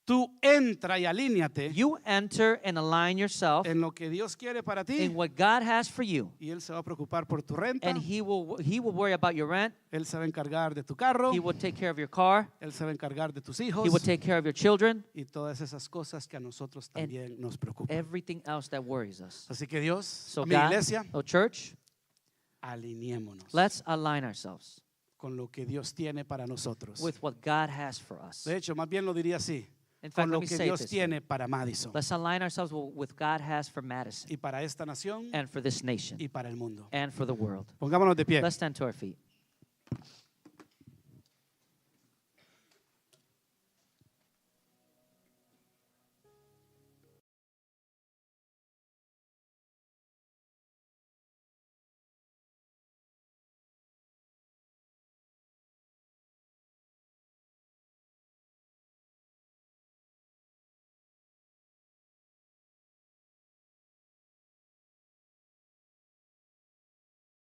Speaker 1: Tú entra y alíñate
Speaker 3: You enter and align yourself
Speaker 1: en lo que Dios quiere para ti
Speaker 3: in what God has for you,
Speaker 1: y Él se va a preocupar por tu renta,
Speaker 3: and He will worry about your rent.
Speaker 1: Él se va a encargar de tu carro,
Speaker 3: He will take care of your car.
Speaker 1: Él se va a encargar de tus hijos
Speaker 3: He will take care of your children.
Speaker 1: y todas esas cosas que a nosotros
Speaker 3: And
Speaker 1: también nos preocupan.
Speaker 3: Everything else that worries us.
Speaker 1: Así que Dios,
Speaker 3: So
Speaker 1: a mi
Speaker 3: God,
Speaker 1: iglesia,
Speaker 3: oh church,
Speaker 1: alineémonos
Speaker 3: let's align ourselves
Speaker 1: con lo que Dios tiene para nosotros.
Speaker 3: with what God has for us.
Speaker 1: De hecho, más bien lo diría así,
Speaker 3: In fact,
Speaker 1: con
Speaker 3: let
Speaker 1: lo
Speaker 3: me
Speaker 1: que
Speaker 3: say it
Speaker 1: Dios
Speaker 3: this way.
Speaker 1: tiene para Madison
Speaker 3: Let's align ourselves with God has for Madison
Speaker 1: y para esta nación
Speaker 3: and for this nation
Speaker 1: y para el mundo.
Speaker 3: and for the world.
Speaker 1: Pongámonos de pie.
Speaker 3: Let's stand to our feet.